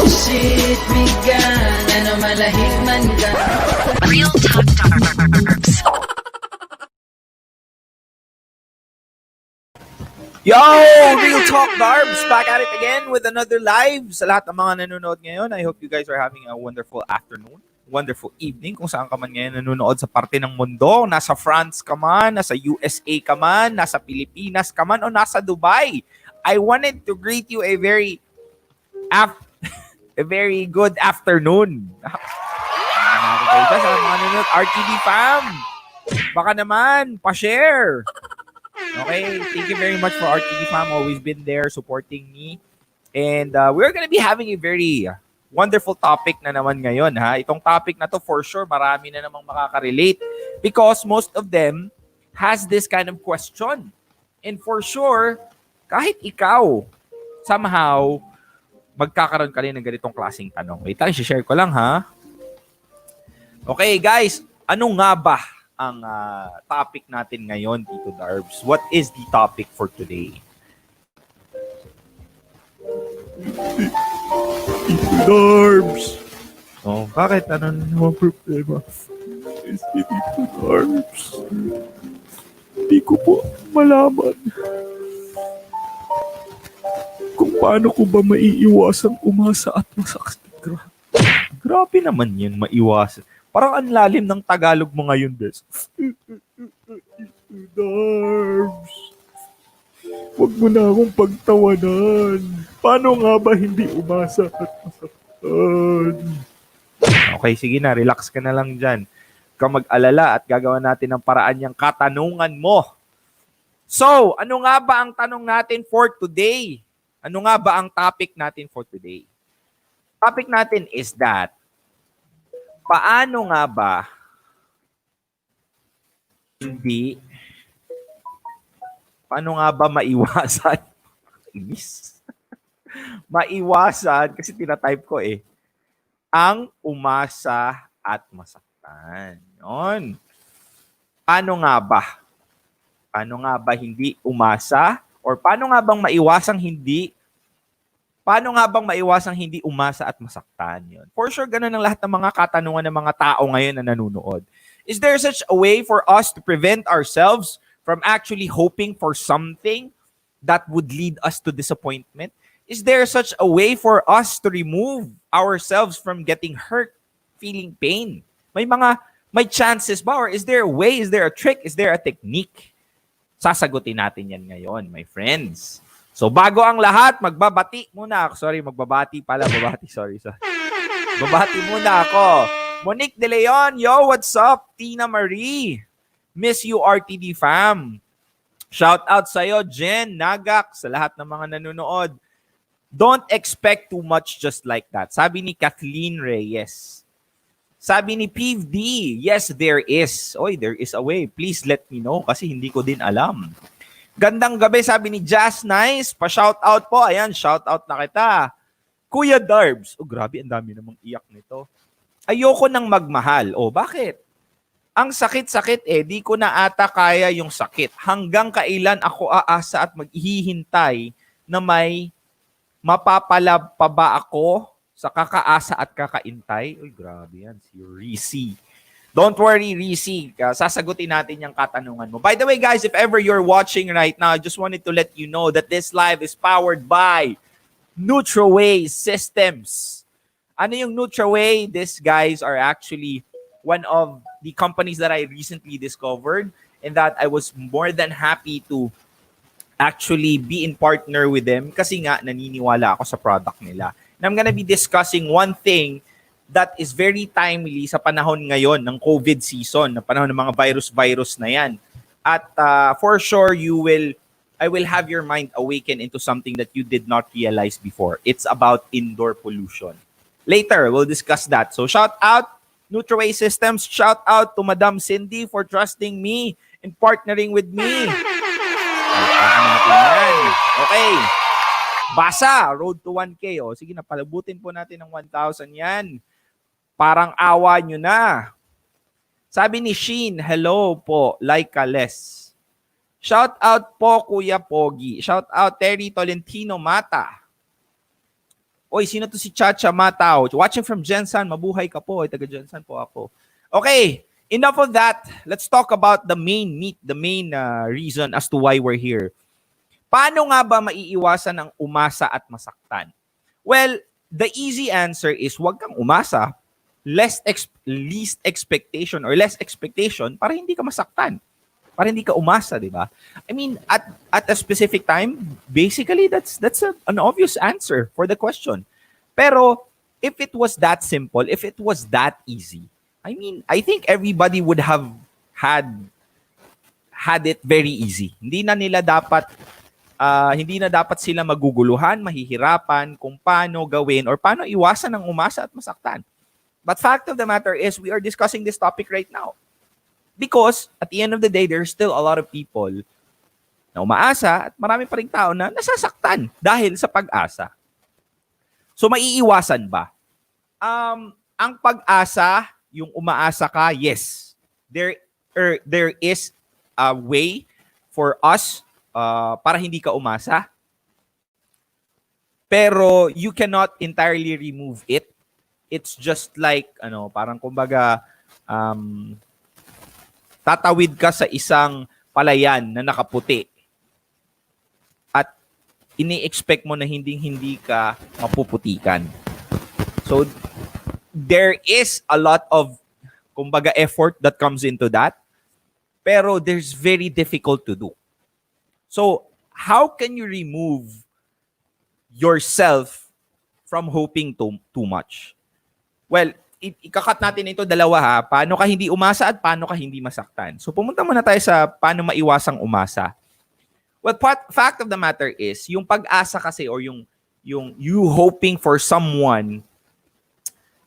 Shit, bigan, ano malahig man ka. Real Talk Darbs. Yo! Real Talk Darbs! Back at it again with another live. Sa lahat ng mga nanonood ngayon, I hope you guys are having a wonderful afternoon, wonderful evening, kung saan ka man ngayon nanonood sa parte ng mundo. Nasa France ka man, nasa USA ka man, nasa Pilipinas ka man, o nasa Dubai. I wanted to greet you a very good afternoon. Sa mga nanonood, RTD fam, baka naman, pa-share. Okay, thank you very much for RTD fam, always been there supporting me. And we're gonna be having a very wonderful topic na naman ngayon. Ha? Itong topic na to, for sure, marami na namang makaka-relate because most of them has this kind of question. And for sure, kahit ikaw, somehow, magkakaroon ka rin ng ganitong klaseng tanong. Wait lang, share ko lang ha. Okay guys, ano nga ba ang topic natin ngayon, Tito Darbs? What is the topic for today? Tito Darbs! Oh, bakit? Ano naman problema? Is Tito Darbs? Hindi ko po malaman kung paano ko ba maiiwasang umasa at masaktan. Grabe naman yun, maiwasan. Parang ang lalim ng Tagalog mo ngayon, Des. Darbs, huwag mo na akong pagtawanan. Paano nga ba hindi umasa at masaktan? Okay, sige na. Relax ka na lang dyan. Huwag ka mag-alala at gagawa natin ng paraan yung katanungan mo. So, ano nga ba ang tanong natin for today? Ano nga ba ang topic natin for today? Topic natin is that paano nga ba maiwasan? Maiwasan, kasi tinatype ko ang umasa at masaktan. Yun. Paano nga ba? Paano nga ba hindi umasa? Or paano nga bang maiwasang hindi umasa at masaktan yun? For sure, ganun ang lahat ng mga katanungan ng mga tao ngayon na nanonood. Is there such a way for us to prevent ourselves from actually hoping for something that would lead us to disappointment? Is there such a way for us to remove ourselves from getting hurt, feeling pain? May chances ba? Or is there a way? Is there a trick? Is there a technique? Sasagutin natin yan ngayon, my friends. So, bago ang lahat, magbabati muna ako. Babati muna ako. Monique De Leon, yo, what's up? Tina Marie, miss you RTD fam. Shout out sa'yo, Jen, Nagak, sa lahat ng mga nanonood. Don't expect too much just like that. Sabi ni Kathleen Reyes. Sabi ni Piv D, yes, there is. Oy, there is a way. Please let me know kasi hindi ko din alam. Gandang gabi, sabi ni Jazz Nice. Pa-shoutout po. Ayan, shoutout na kita. Kuya Darbs. Oh, grabe, ang dami namang iyak nito. Ayoko nang magmahal. Oh, bakit? Ang sakit-sakit di ko na ata kaya yung sakit. Hanggang kailan ako aasa at maghihintay na may mapapalab pa ba ako sa kakaasa at kakaintay? Uy, grabe yan. Si Reese. Don't worry, Reese. Sasagutin natin yung katanungan mo. By the way, guys, if ever you're watching right now, I just wanted to let you know that this live is powered by NutraWay Systems. Ano yung NutraWay? These guys are actually one of the companies that I recently discovered and that I was more than happy to actually be in partner with them kasi nga naniniwala ako sa product nila. And I'm gonna be discussing one thing that is very timely sa panahon ngayon ng COVID season, na panahon ng mga virus na yan. At for sure, I will have your mind awaken into something that you did not realize before. It's about indoor pollution. Later, we'll discuss that. So shout out NutraWay Systems. Shout out to Madam Cindy for trusting me and partnering with me. Okay. Basa, road to 1K. O, sige na, palabutin po natin ng 1,000 yan. Parang awa nyo na. Sabi ni Sheen, hello po, like a less. Shout out po, Kuya Pogi. Shout out, Terry Tolentino Mata. Oy, sino to si Chacha Matao? Watching from Jensen, mabuhay ka po. Ay, taga Jensen po ako. Okay, enough of that. Let's talk about the main meat, the main reason as to why we're here. Paano nga ba maiiwasan ang umasa at masaktan? Well, the easy answer is wag kang umasa. Least expectation or less expectation para hindi ka masaktan. Para hindi ka umasa, di ba? I mean, at a specific time, basically, that's an obvious answer for the question. Pero, if it was that simple, if it was that easy, I mean, I think everybody would have had it very easy. Hindi na dapat sila maguguluhan, mahihirapan kung paano gawin or paano iwasan ang umasa at masaktan. But fact of the matter is, we are discussing this topic right now. Because, at the end of the day, there's still a lot of people na umaasa at marami pa rin tao na nasasaktan dahil sa pag-asa. So, maiiwasan ba? Ang pag-asa, yung umaasa ka, yes. There is a way for us para hindi ka umasa. Pero, you cannot entirely remove it. It's just like, parang kumbaga, tatawid ka sa isang palayan na nakaputi at ini-expect mo na hindi ka mapuputikan. So, there is a lot of, kumbaga, effort that comes into that, pero there's very difficult to do. So, how can you remove yourself from hoping too much? Well, ikakat natin ito dalawa ha. Paano ka hindi umasa at paano ka hindi masaktan. So pumunta muna tayo sa paano maiwasang umasa. Well, fact of the matter is, yung pag-asa kasi or yung you hoping for someone,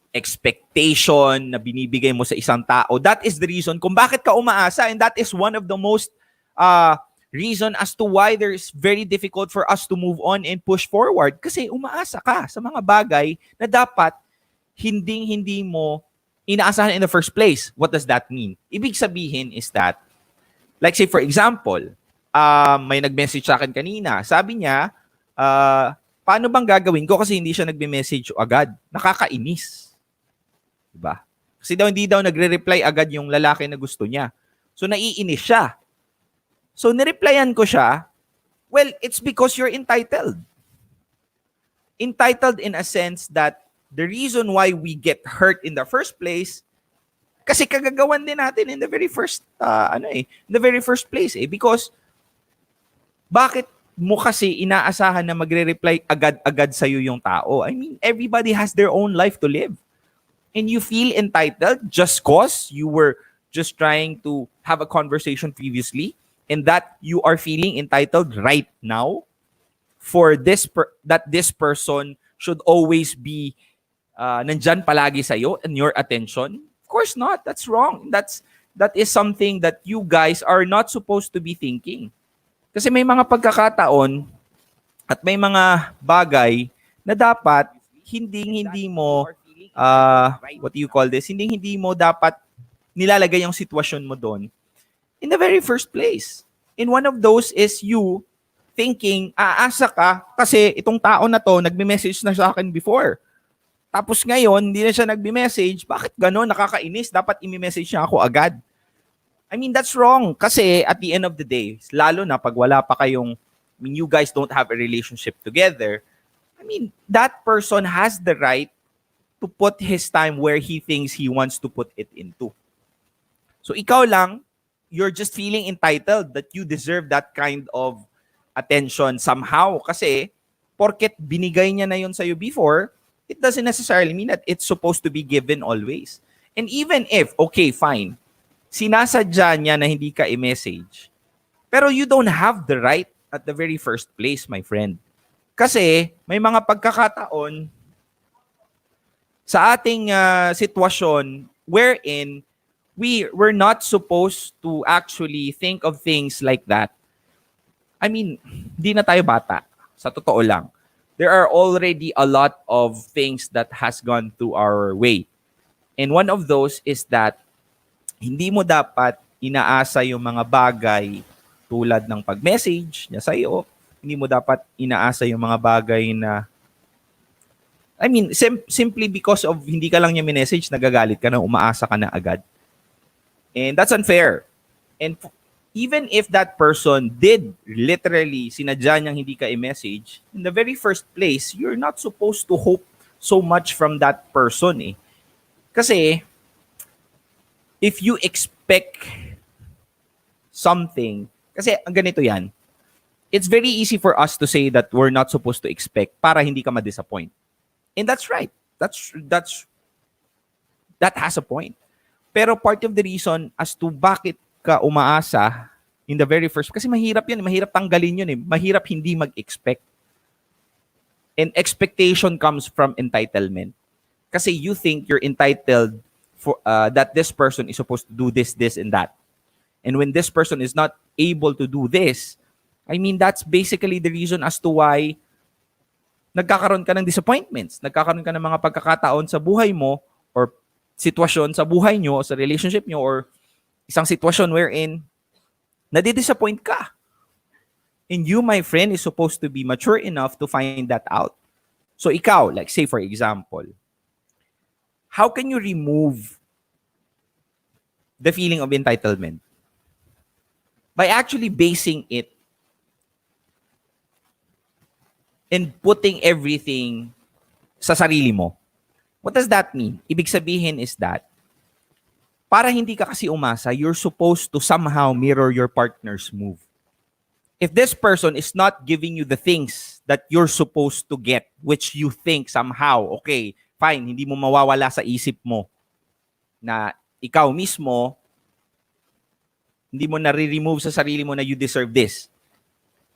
expectation na binibigay mo sa isang tao, that is the reason kung bakit ka umaasa, and that is one of the most reason as to why it's very difficult for us to move on and push forward. Kasi umaasa ka sa mga bagay na dapat hindi mo inaasahan in the first place. What does that mean? Ibig sabihin is that, like say for example, may nag-message sa akin kanina. Sabi niya, paano bang gagawin ko kasi hindi siya nagme-message agad? Nakakainis. Diba? Kasi hindi daw nagre-reply agad yung lalaki na gusto niya. So naiinis siya. So nireplyan ko siya, well, it's because you're entitled. Entitled in a sense that the reason why we get hurt in the first place, kasi kagagawan din natin in the very first, in the very first place because bakit mo kasi inaasahan na magre-reply agad-agad sa'yo yung tao? I mean, everybody has their own life to live. And you feel entitled just cause you were just trying to have a conversation previously and that you are feeling entitled right now for that this person should always be nandyan palagi sa'yo and your attention? Of course not. That's wrong. That is something that you guys are not supposed to be thinking. Kasi may mga pagkakataon at may mga bagay na dapat hindi mo what do you call this? Hindi mo dapat nilalagay yung sitwasyon mo doon in the very first place. And one of those is you thinking, aasa ka kasi itong tao na to nagme-message na sa akin before. Tapos ngayon, hindi na siya nagme-message. Bakit gano'n? Nakakainis. Dapat i-message niya ako agad. I mean, that's wrong. Kasi at the end of the day, lalo na pag wala pa kayong, you guys don't have a relationship together, I mean, that person has the right to put his time where he thinks he wants to put it into. So ikaw lang, you're just feeling entitled that you deserve that kind of attention somehow. Kasi, porket binigay niya na yun sa'yo before, it doesn't necessarily mean that it's supposed to be given always. And even if, okay, fine, sinasadya niya na hindi ka i-message, pero you don't have the right at the very first place, my friend. Kasi may mga pagkakataon sa ating sitwasyon wherein we're not supposed to actually think of things like that. I mean, di na tayo bata. Sa totoo lang. There are already a lot of things that has gone through our way. And one of those is that hindi mo dapat inaasa yung mga bagay tulad ng pag-message niya sa'yo. Hindi mo dapat inaasa yung mga bagay na I mean, simply because of hindi ka lang niya minessage, nagagalit ka na, umaasa ka na agad. And that's unfair. And even if that person did literally sinadya niyang hindi ka i-message, in the very first place, you're not supposed to hope so much from that person eh. Kasi, if you expect something, kasi ang ganito yan, it's very easy for us to say that we're not supposed to expect para hindi ka ma-disappoint. And that's right. That has a point. Pero part of the reason as to bakit ka umaasa in the very first, kasi mahirap yan, mahirap tanggalin yun eh. Mahirap hindi mag-expect. And expectation comes from entitlement. Kasi you think you're entitled for that this person is supposed to do this, this, and that. And when this person is not able to do this, I mean, that's basically the reason as to why nagkakaroon ka ng disappointments, nagkakaroon ka ng mga pagkakataon sa buhay mo or sitwasyon sa buhay nyo, sa relationship nyo, or isang sitwasyon wherein nadidisappoint ka. And you, my friend, is supposed to be mature enough to find that out. So ikaw, like say for example, how can you remove the feeling of entitlement? By actually basing it and putting everything sa sarili mo. What does that mean? Ibig sabihin is that para hindi ka kasi umasa, you're supposed to somehow mirror your partner's move. If this person is not giving you the things that you're supposed to get, which you think somehow, okay, fine, hindi mo mawawala sa isip mo na ikaw mismo, hindi mo nare-remove sa sarili mo na you deserve this.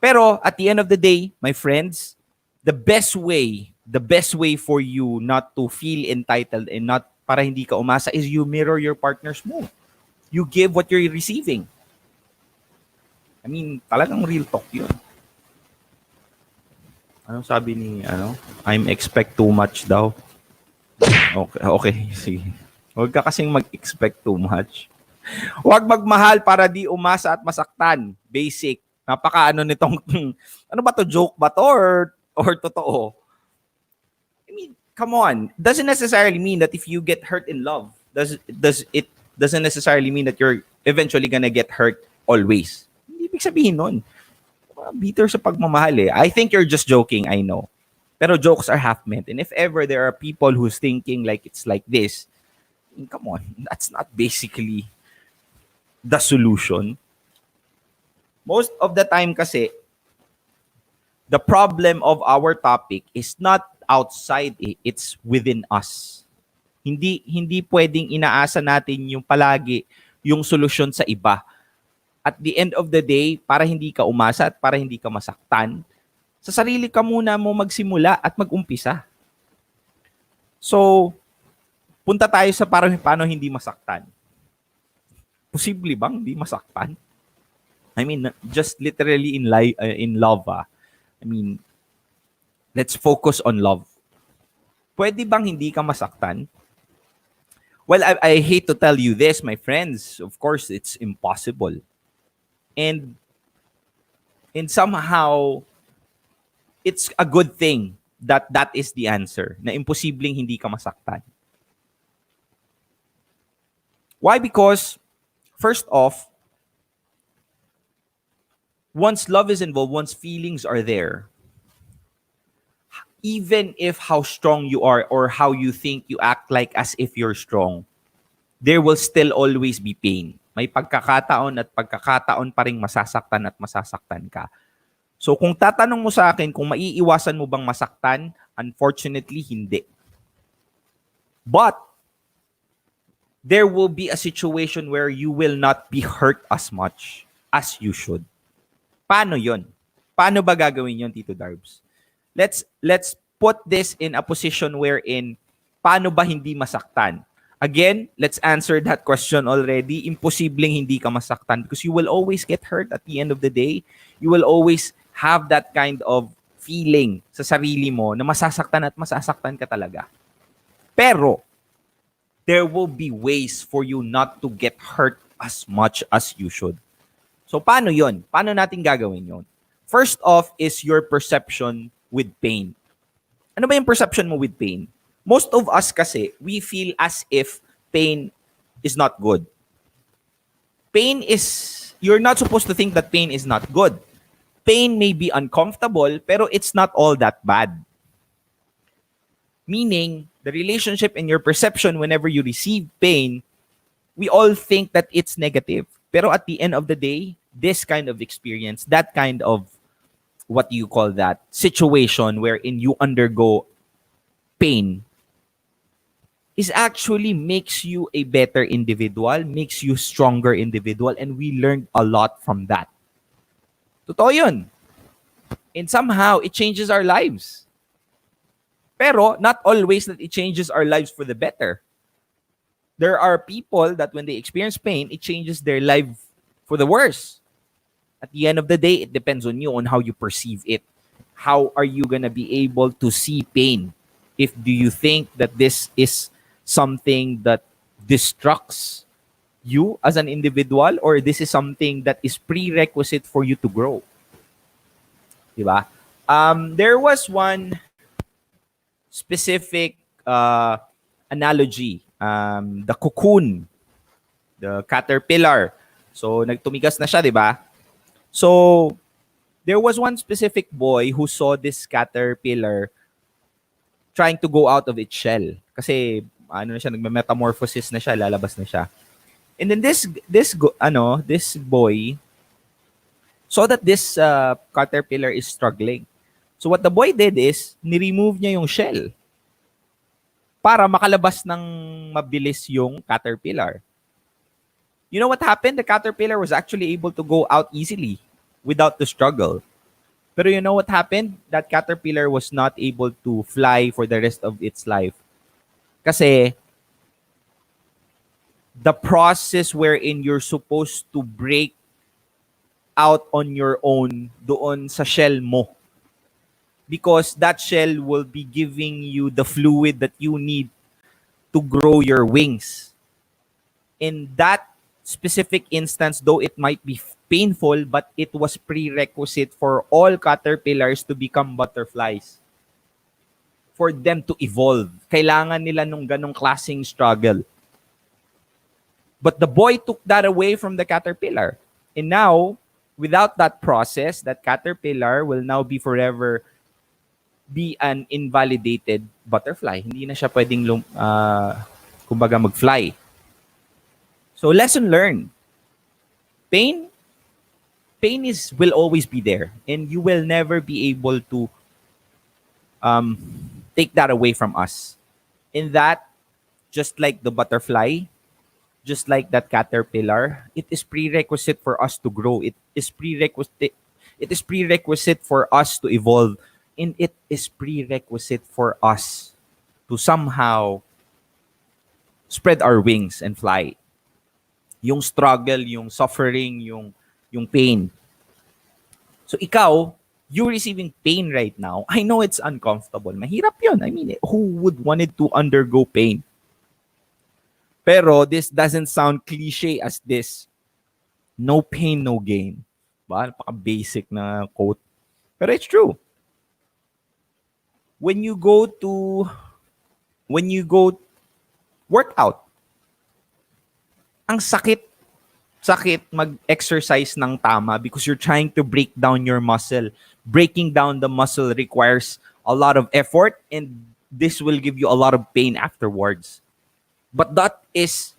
Pero at the end of the day, my friends, the best way for you not to feel entitled and not para hindi ka umasa is you mirror your partner's move. You give what you're receiving. I mean, talagang real talk yun. Anong sabi ni, I'm expect too much daw. Okay, sige. Huwag ka kasing mag-expect too much. Huwag magmahal para di umasa at masaktan. Basic. Napaka nitong, ano ba to, joke ba to or totoo? I mean, come on. Doesn't necessarily mean that if you get hurt in love, it doesn't necessarily mean that you're eventually gonna get hurt always. Hindi ibig sabihin nun. Bitter sa pagmamahal eh. I think you're just joking, I know. Pero jokes are half meant. And if ever there are people who's thinking like it's like this, I mean, come on. That's not basically the solution. Most of the time kasi, the problem of our topic is not outside, it's within us. Hindi pwedeng inaasa natin yung palagi yung solusyon sa iba. At the end of the day, para hindi ka umasa at para hindi ka masaktan, sa sarili ka muna mo magsimula at mag-umpisa. So, punta tayo sa paano hindi masaktan. Posible bang hindi masaktan? I mean, just literally in love. I mean, let's focus on love. Pwede bang hindi ka masaktan? Well, I hate to tell you this, my friends. Of course, it's impossible. And somehow, it's a good thing that that is the answer, na imposibleng hindi ka masaktan. Why? Because, first off, once love is involved, once feelings are there, even if how strong you are or how you think you act like as if you're strong, there will still always be pain. May pagkakataon at pagkakataon pa rin masasaktan at masasaktan ka. So kung tatanong mo sa akin kung maiiwasan mo bang masaktan, unfortunately, hindi. But there will be a situation where you will not be hurt as much as you should. Paano yon? Paano ba gagawin yon, Tito Darbs? Let's put this in a position wherein paano ba hindi masaktan? Again, let's answer that question already. Imposibleng hindi ka masaktan because you will always get hurt at the end of the day. You will always have that kind of feeling sa sarili mo na masasaktan at masasaktan ka talaga. Pero, there will be ways for you not to get hurt as much as you should. So, paano yon? Paano natin gagawin yon? First off is your perception with pain. Ano ba yung perception mo with pain? Most of us kasi, we feel as if pain is not good. You're not supposed to think that pain is not good. Pain may be uncomfortable, pero it's not all that bad. Meaning, the relationship and your perception whenever you receive pain, we all think that it's negative. Pero at the end of the day, this kind of experience, that kind of, what do you call that, situation wherein you undergo pain, is actually makes you a better individual, makes you stronger individual, and we learned a lot from that. Totoo yun. And somehow, it changes our lives. Pero, not always that it changes our lives for the better. There are people that when they experience pain, it changes their life for the worse. At the end of the day, it depends on you, on how you perceive it. How are you gonna be able to see pain? Do you think that this is something that destructs you as an individual, or this is something that is prerequisite for you to grow? Diba? There was one specific analogy, the cocoon, the caterpillar. So, nagtumigas na siya, di ba? So, there was one specific boy who saw this caterpillar trying to go out of its shell. Kasi, nagme-metamorphosis na siya, lalabas na siya. And then this boy saw that this caterpillar is struggling. So what the boy did is, ni-remove niya yung shell para makalabas ng mabilis yung caterpillar. You know what happened? The caterpillar was actually able to go out easily without the struggle. Pero you know what happened? That caterpillar was not able to fly for the rest of its life. Kasi the process wherein you're supposed to break out on your own doon sa shell mo. Because that shell will be giving you the fluid that you need to grow your wings. In that specific instance, though it might be painful, but it was prerequisite for all caterpillars to become butterflies. For them to evolve. Kailangan nila nung ganong klaseng struggle. But the boy took that away from the caterpillar. And now, without that process, that caterpillar will now be forever be an invalidated butterfly. Hindi na siya pwedeng kumbaga mag-fly. So lesson learned. Pain will always be there, and you will never be able to take that away from us. In that, just like the butterfly, just like that caterpillar, it is prerequisite for us to grow. It is prerequisite for us to evolve. And it is prerequisite for us to somehow spread our wings and fly. Yung struggle, yung suffering, yung pain. So ikaw, you receiving pain right now, I know it's uncomfortable. Mahirap yun. I mean, who would wanted to undergo pain? Pero this doesn't sound cliche as this. No pain, no gain. Ba? Napaka-basic na quote. Pero it's true. When you go workout, ang sakit mag-exercise ng tama because you're trying to break down your muscle. Breaking down the muscle requires a lot of effort, and this will give you a lot of pain afterwards. But that is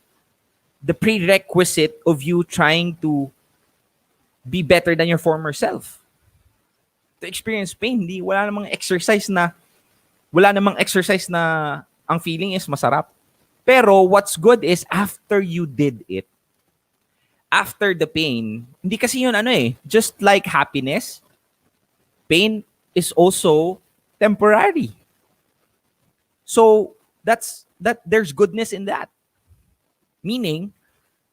the prerequisite of you trying to be better than your former self. To experience pain, wala namang exercise na ang feeling is masarap. Pero what's good is after you did it, after the pain, hindi kasi yun just like happiness, pain is also temporary. So there's goodness in that. Meaning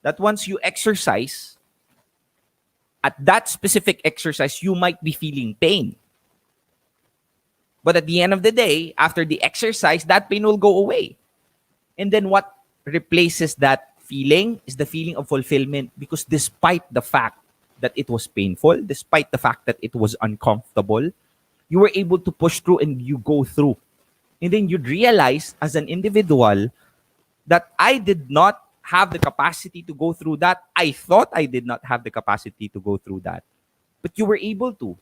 that once you exercise, at that specific exercise, you might be feeling pain. But at the end of the day, after the exercise, that pain will go away. And then what replaces that feeling is the feeling of fulfillment, because despite the fact that it was painful, despite the fact that it was uncomfortable, you were able to push through and you go through. And then you'd realize as an individual that I did not have the capacity to go through that. I thought I did not have the capacity to go through that. But you were able to.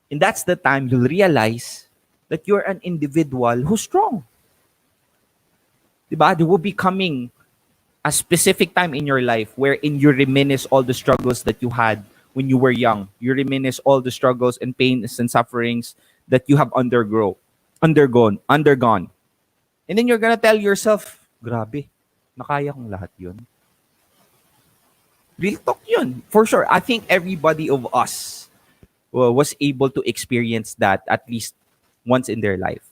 And that's the time you'll realize that you're an individual who's strong. Diba? There will be coming a specific time in your life wherein you reminisce all the struggles that you had when you were young. You reminisce all the struggles and pains and sufferings that you have undergone. And then you're gonna tell yourself, grabe, nakaya kong lahat yun. Real talk yun. For sure. I think everybody of us was able to experience that at least once in their life.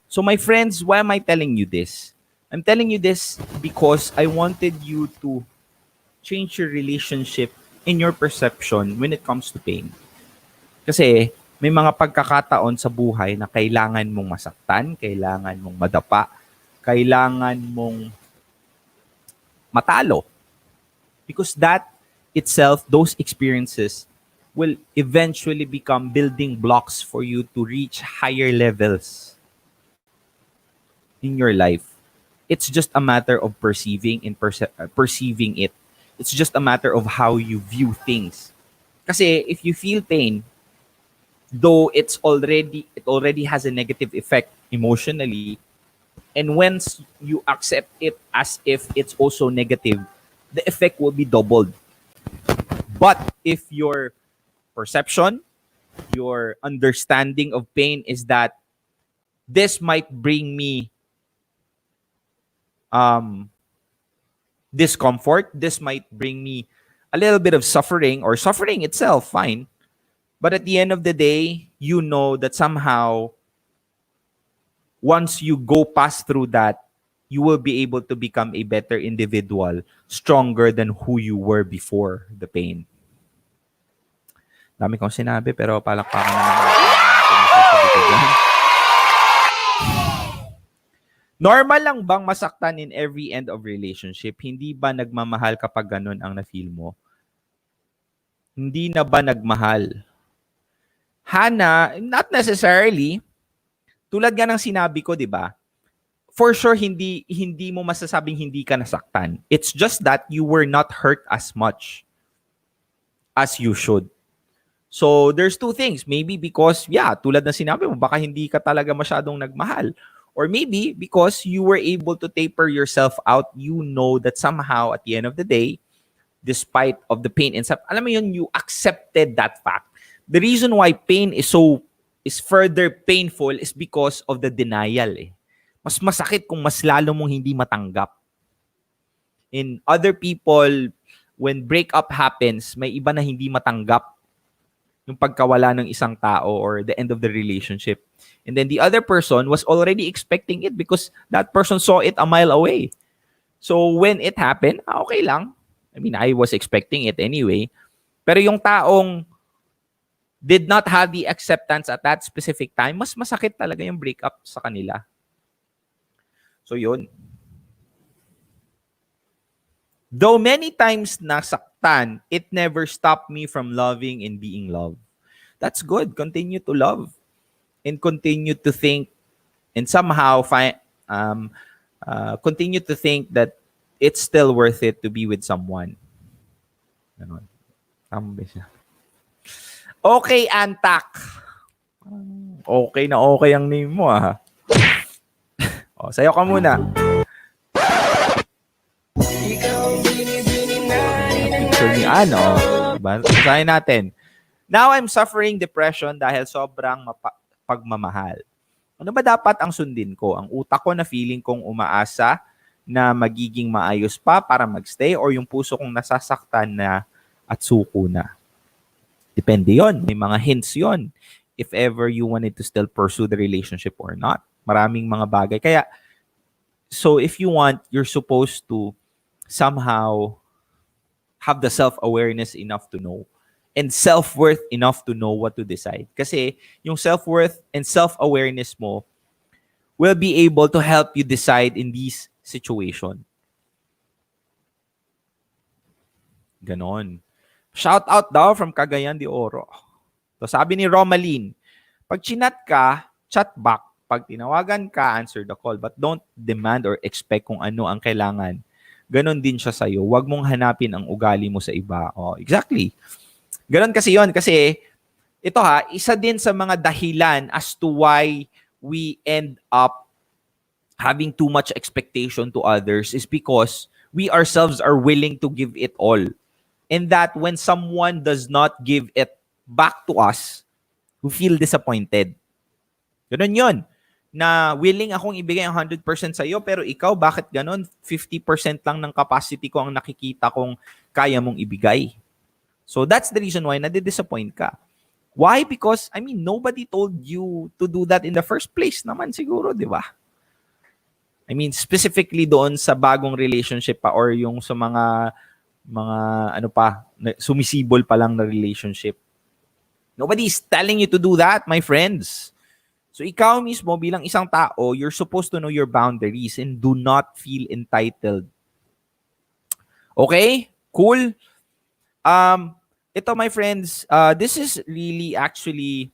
So my friends, why am I telling you this? I'm telling you this because I wanted you to change your relationship in your perception when it comes to pain. Kasi may mga pagkakataon sa buhay na kailangan mong masaktan, kailangan mong madapa, kailangan mong matalo. Because that itself, those experiences, will eventually become building blocks for you to reach higher levels in your life. It's just a matter of perceiving it. It's just a matter of how you view things. Kasi if you feel pain, though it already has a negative effect emotionally, and once you accept it as if it's also negative, the effect will be doubled. But if your perception, your understanding of pain is that this might bring me discomfort, this might bring me a little bit of suffering, or suffering itself, fine. But at the end of the day, you know that somehow, once you go past through that, you will be able to become a better individual, stronger than who you were before the pain. Dami kong sinabi, pero palakpakan na naman. Normal lang bang masaktan in every end of relationship? Hindi ba nagmamahal kapag ganun ang na-feel mo? Hindi na ba nagmahal? Hana, not necessarily. Tulad nga ng sinabi ko, di ba? For sure, hindi mo masasabing hindi ka nasaktan. It's just that you were not hurt as much as you should. So, there's two things. Maybe because, tulad ng sinabi mo, baka hindi ka talaga masyadong nagmahal. Or maybe because you were able to taper yourself out, you know that somehow at the end of the day, despite of the pain and stuff, alam mo yun, you accepted that fact. The reason why pain is further painful is because of the denial. Mas masakit kung mas lalo mong hindi matanggap. In other people, when breakup happens, may iba na hindi matanggap yung pagkawala ng isang tao or the end of the relationship. And then the other person was already expecting it because that person saw it a mile away. So when it happened, okay lang. I mean, I was expecting it anyway. Pero yung taong did not have the acceptance at that specific time, mas masakit talaga yung breakup sa kanila. So yun. Though many times nasaktan, it never stopped me from loving and being loved. That's good. Continue to love and continue to think and somehow continue to think that it's still worth it to be with someone. Ganon. Tama ba siya? Okay, Antak. Okay na okay ang name mo, ah. O, sayo ka muna. Picture ni ano. Diba? Sayahin natin. Now I'm suffering depression dahil sobrang pagmamahal. Ano ba dapat ang sundin ko? Ang utak ko na feeling kong umaasa na magiging maayos pa para magstay, or yung puso kong nasasaktan na at suko na? Depende yon. May mga hints yon. If ever you wanted to still pursue the relationship or not. Maraming mga bagay. Kaya, so if you want, you're supposed to somehow have the self-awareness enough to know and self-worth enough to know what to decide. Kasi yung self-worth and self-awareness mo will be able to help you decide in this situation. Ganon. Shout out daw from Cagayan de Oro. So sabi ni Romaline, pag chinat ka, chat back, Pag tinawagan ka, answer the call. But don't demand or expect kung ano ang kailangan. Ganon din siya sa'yo. Huwag mong hanapin ang ugali mo sa iba. Oh, exactly. Ganon kasi yon. Kasi, ito isa din sa mga dahilan as to why we end up having too much expectation to others is because we ourselves are willing to give it all. And that when someone does not give it back to us, we feel disappointed. Ganon yun. Na willing akong ibigay ang 100% sa iyo, pero ikaw, bakit ganon? 50% lang ng capacity ko ang nakikita kong kaya mong ibigay. So that's the reason why nadi-disappoint ka. Why? Because, nobody told you to do that in the first place naman siguro, di ba? Specifically doon sa bagong relationship pa or yung sa mga sumisibol pa lang na relationship. Nobody is telling you to do that, my friends. So ikaw mismo bilang isang tao, you're supposed to know your boundaries and do not feel entitled. Okay? Cool? Ito my friends, this is really actually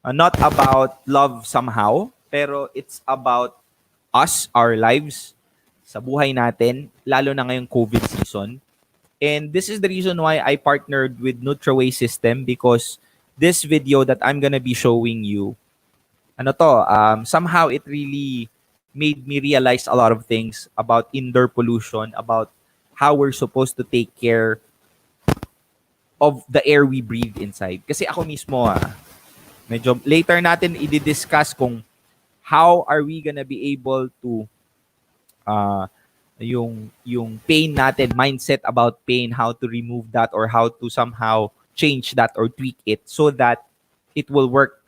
not about love somehow, pero it's about us, our lives, sa buhay natin, lalo na ngayong COVID season. And this is the reason why I partnered with NutraWay System because this video that I'm gonna be showing you, somehow it really made me realize a lot of things about indoor pollution, about how we're supposed to take care of the air we breathe inside. Kasi ako mismo, medyo later natin i-discuss kung how are we gonna be able to yung pain natin, mindset about pain, how to remove that or how to somehow change that or tweak it so that it will work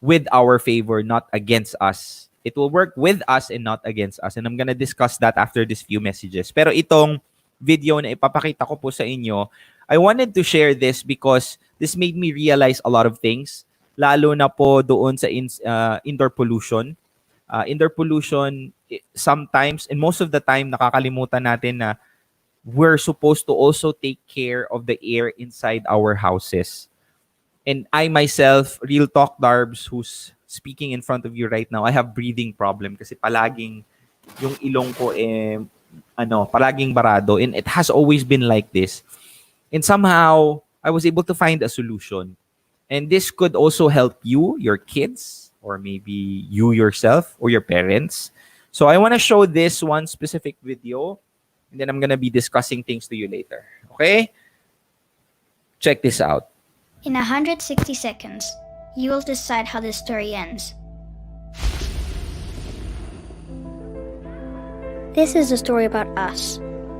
with our favor, not against us. It will work with us and not against us. And I'm gonna discuss that after these few messages. Pero itong video na ipapakita ko po sa inyo, I wanted to share this because this made me realize a lot of things, lalo na po doon sa indoor pollution. Indoor pollution, sometimes, and most of the time, nakakalimutan natin na we're supposed to also take care of the air inside our houses. And I myself, Real Talk Darbs, who's speaking in front of you right now, I have breathing problem kasi palaging yung ilong ko palaging barado. And it has always been like this. And somehow, I was able to find a solution. And this could also help you, your kids, or maybe you yourself or your parents. So I want to show this one specific video. And then I'm going to be discussing things to you later. Okay? Check this out. In 160 seconds, you will decide how this story ends. This is a story about us,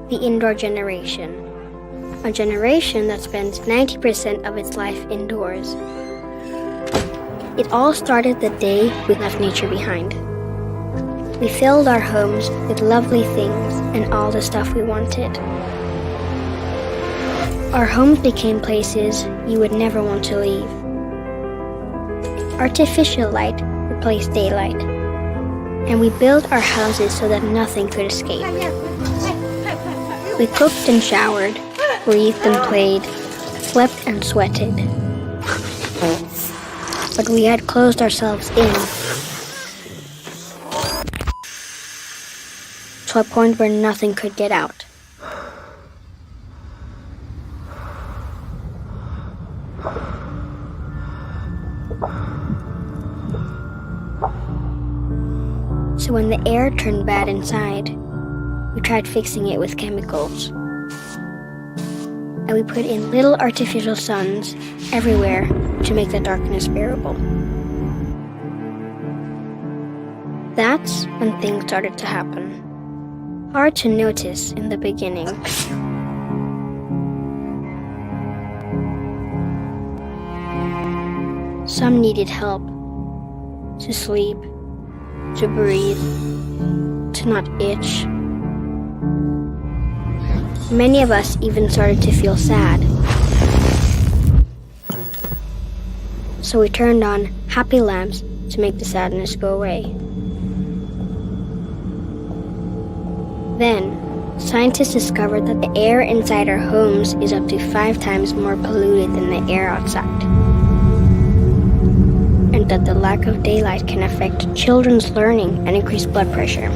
the indoor generation. A generation that spends 90% of its life indoors. It all started the day we left nature behind. We filled our homes with lovely things and all the stuff we wanted. Our homes became places you would never want to leave. Artificial light replaced daylight, and we built our houses so that nothing could escape. We cooked and showered, breathed and played, slept and sweated. But we had closed ourselves in to a point where nothing could get out. So when the air turned bad inside, we tried fixing it with chemicals. And we put in little artificial suns everywhere to make the darkness bearable. That's when things started to happen. Hard to notice in the beginning. Some needed help to sleep, to breathe, to not itch. Many of us even started to feel sad. So we turned on happy lamps to make the sadness go away. Then, scientists discovered that the air inside our homes is up to 5 times more polluted than the air outside. And that the lack of daylight can affect children's learning and increase blood pressure.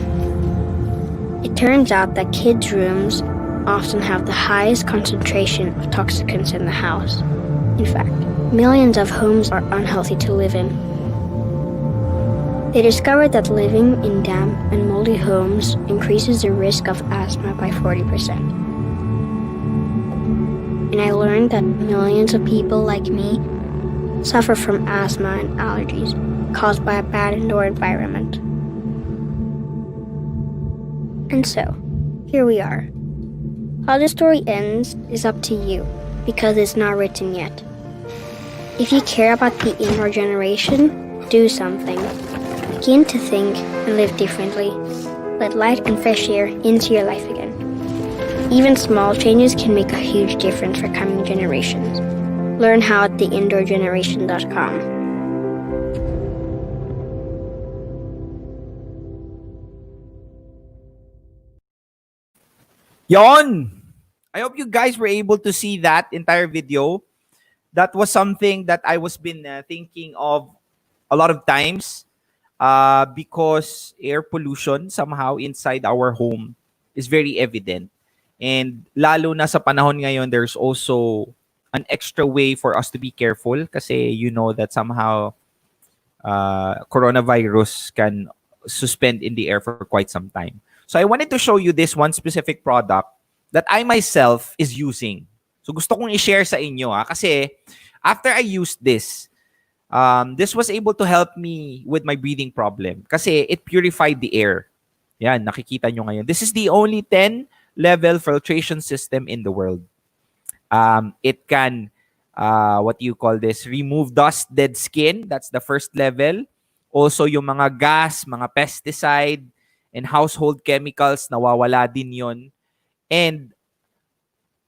It turns out that kids' rooms often have the highest concentration of toxicants in the house. In fact, millions of homes are unhealthy to live in. They discovered that living in damp and moldy homes increases the risk of asthma by 40%. And I learned that millions of people like me suffer from asthma and allergies caused by a bad indoor environment. And so, here we are. How the story ends is up to you, because it's not written yet. If you care about the indoor generation, do something. Begin to think and live differently. Let light and fresh air into your life again. Even small changes can make a huge difference for coming generations. Learn how at theindoorgeneration.com. Yon! I hope you guys were able to see that entire video. That was something that I was been thinking of a lot of times because air pollution somehow inside our home is very evident. And lalo na sa panahon ngayon, there's also an extra way for us to be careful kasi you know that somehow coronavirus can suspend in the air for quite some time. So I wanted to show you this one specific product that I myself is using. So gusto kong i-share sa inyo kasi after I used this, this was able to help me with my breathing problem kasi it purified the air. Yan, nakikita nyo ngayon. This is the only 10-level filtration system in the world. It can, remove dust, dead skin. That's the first level. Also, yung mga gas, mga pesticide, and household chemicals, nawawala din yon. And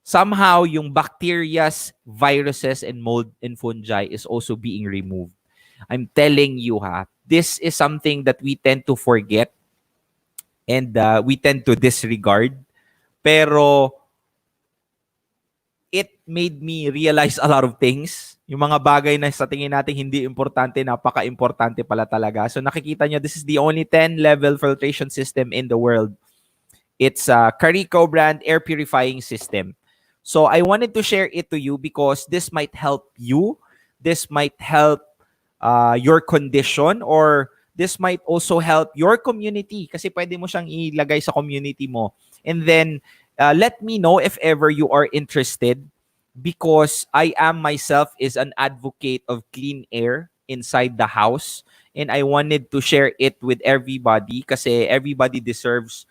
somehow, yung bacteria, viruses, and mold and fungi is also being removed. I'm telling you, this is something that we tend to forget and we tend to disregard. Pero it made me realize a lot of things. Yung mga bagay na sa tingin natin hindi importante, napaka-importante pala talaga. So nakikita nyo, this is the only 10-level filtration system in the world. It's a Carico brand air purifying system. So I wanted to share it to you because this might help you. This might help your condition or this might also help your community kasi pwede mo siyang ilagay sa community mo. And then let me know if ever you are interested because I am myself is an advocate of clean air inside the house and I wanted to share it with everybody kasi everybody deserves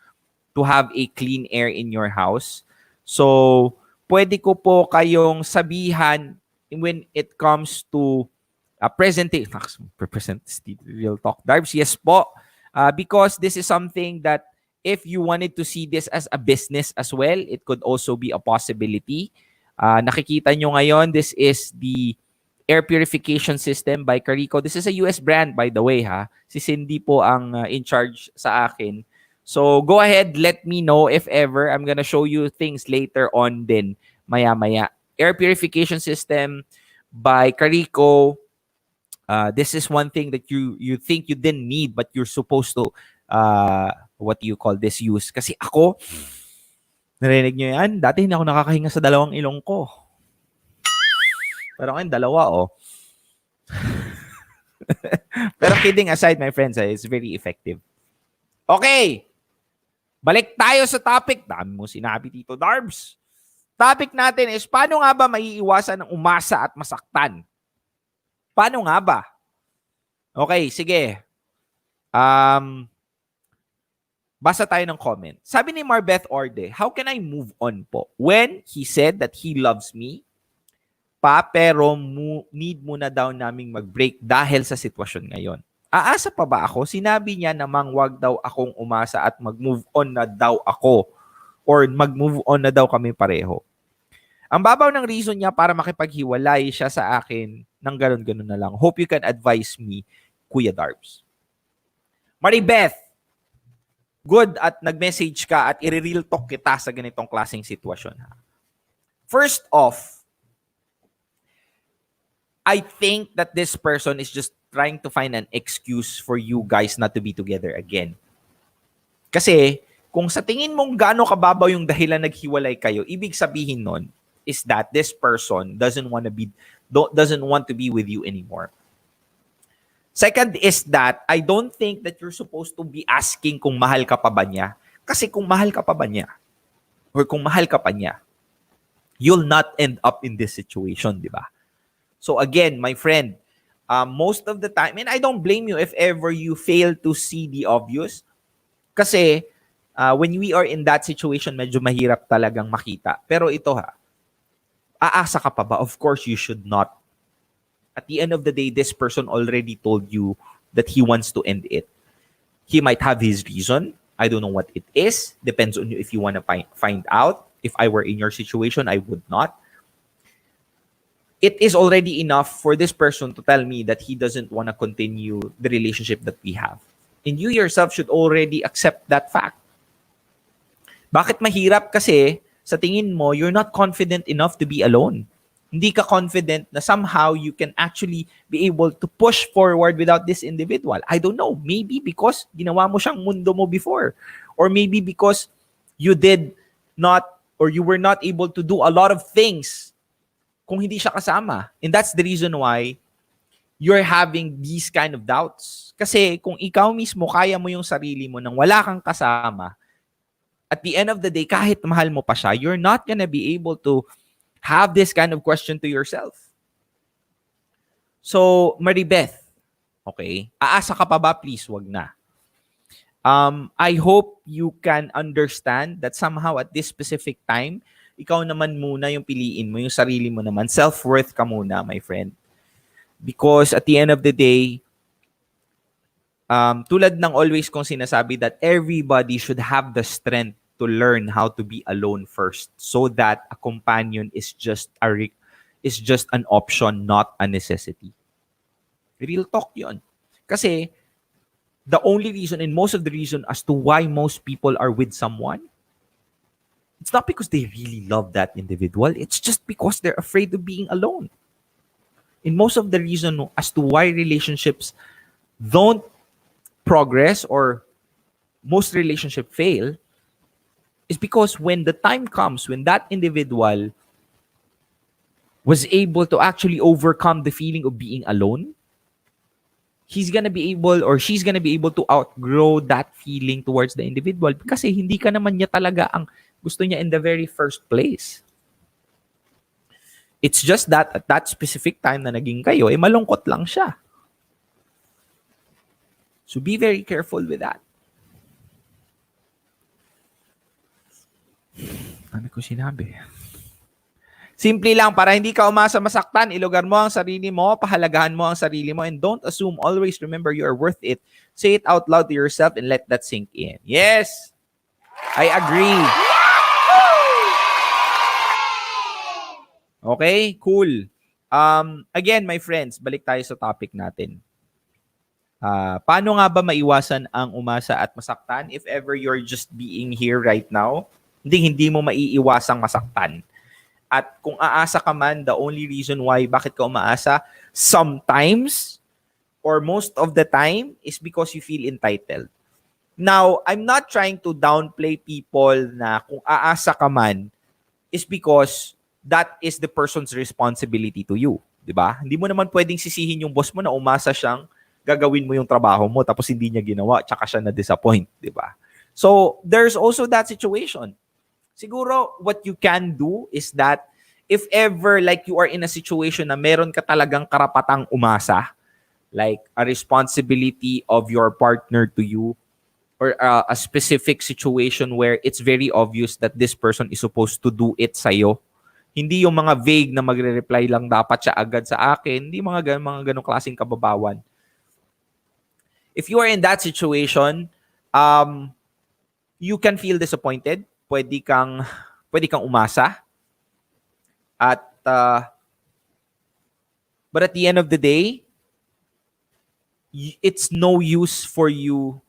to have a clean air in your house. So, pwede ko po kayong sabihan when it comes to presentation. Real talk. Darbs, yes po. Because this is something that if you wanted to see this as a business as well, it could also be a possibility. Nakikita nyo ngayon, this is the air purification system by Carico. This is a US brand, by the way. Si Cindy po ang in charge sa akin. So go ahead, let me know if ever. I'm gonna show you things later on din, maya-maya. Air purification system by Carico. This is one thing that you think you didn't need but you're supposed to use. Kasi ako, narinig nyo yan? Dati hindi ako nakakahinga sa dalawang ilong ko. Pero ngayon, dalawa, Pero kidding aside, my friends, it's very effective. Okay. Balik tayo sa topic. Dami mo sinabi dito, Darbs. Topic natin is, paano nga ba maiiwasan ng umasa at masaktan? Paano nga ba? Okay, sige. Basa tayo ng comment. Sabi ni Marbeth Orde, how can I move on po? When he said that he loves me, pero need muna daw naming mag-break dahil sa sitwasyon ngayon. Aasa pa ba ako? Sinabi niya namang wag daw akong umasa at mag-move on na daw ako or mag-move on na daw kami pareho. Ang babaw ng reason niya para makipaghiwalay siya sa akin ng ganun-ganun na lang. Hope you can advise me, Kuya Darbs. Maribeth, good at nag-message ka at i-real talk kita sa ganitong klaseng sitwasyon. First off, I think that this person is just trying to find an excuse for you guys not to be together again. Kasi, kung sa tingin mong gaano kababaw yung dahilan naghiwalay kayo, ibig sabihin nun is that this person doesn't want to be with you anymore. Second is that I don't think that you're supposed to be asking kung mahal ka pa ba niya. Kasi kung mahal ka pa ba niya, or kung mahal ka pa niya, you'll not end up in this situation, di ba? So again, my friend, most of the time, and I don't blame you if ever you fail to see the obvious. Kasi when we are in that situation, medyo mahirap talagang makita. Pero ito aasa ka pa ba? Of course, you should not. At the end of the day, this person already told you that he wants to end it. He might have his reason. I don't know what it is. Depends on you if you want to find out. If I were in your situation, I would not. It is already enough for this person to tell me that he doesn't want to continue the relationship that we have. And you yourself should already accept that fact. Bakit mahirap? Kasi sa tingin mo, you're not confident enough to be alone. Hindi ka confident na somehow you can actually be able to push forward without this individual. I don't know. Maybe because ginawa mo siyang mundo mo before. Or maybe because you did not or you were not able to do a lot of things kung hindi siya kasama. And that's the reason why you're having these kind of doubts. Kasi kung ikaw mismo, kaya mo yung sarili mo nang wala kang kasama, at the end of the day, kahit mahal mo pa siya, you're not gonna be able to have this kind of question to yourself. So, Maribeth, okay, aasa ka pa ba? Please, wag na. I hope you can understand that somehow at this specific time, ikaw naman muna yung piliin mo, yung sarili mo naman. Self-worth ka muna, my friend. Because at the end of the day, tulad ng always kong sinasabi that everybody should have the strength to learn how to be alone first so that a companion is just an option, not a necessity. Real talk yun. Kasi the only reason and most of the reason as to why most people are with someone, it's not because they really love that individual. It's just because they're afraid of being alone. And most of the reason as to why relationships don't progress or most relationships fail is because when the time comes, when that individual was able to actually overcome the feeling of being alone, he's gonna be able or she's gonna be able to outgrow that feeling towards the individual kasi hindi ka naman niya talaga ang gusto niya in the very first place. It's just that at that specific time na naging kayo, malungkot lang siya. So be very careful with that. Ano ko sinabi? Simple lang, para hindi ka umasa masaktan, ilugar mo ang sarili mo, pahalagahan mo ang sarili mo, and don't assume, always remember you are worth it. Say it out loud to yourself and let that sink in. Yes, I agree. Okay, cool. Again, my friends, balik tayo sa topic natin. Paano nga ba maiwasan ang umasa at masaktan? If ever you're just being here right now, hindi mo maiiwasang masaktan. At kung aasa ka man, the only reason why bakit ka umaasa, sometimes or most of the time is because you feel entitled. Now, I'm not trying to downplay people na kung aasa ka man is because that is the person's responsibility to you. Diba? Hindi mo naman pwedeng sisihin yung boss mo na umasa siyang gagawin mo yung trabaho mo tapos hindi niya ginawa tsaka siya na-disappoint. Diba? So, there's also that situation. Siguro, what you can do is that if ever like you are in a situation na meron ka talagang karapatang umasa, like a responsibility of your partner to you, or a specific situation where it's very obvious that this person is supposed to do it sa'yo. Hindi yung mga vague na magre-reply lang dapat siya agad sa akin, hindi mga ganong klaseng kababawan. If you are in that situation, you can feel disappointed. Pwede kang umasa. But at the end of the day, it's no use for you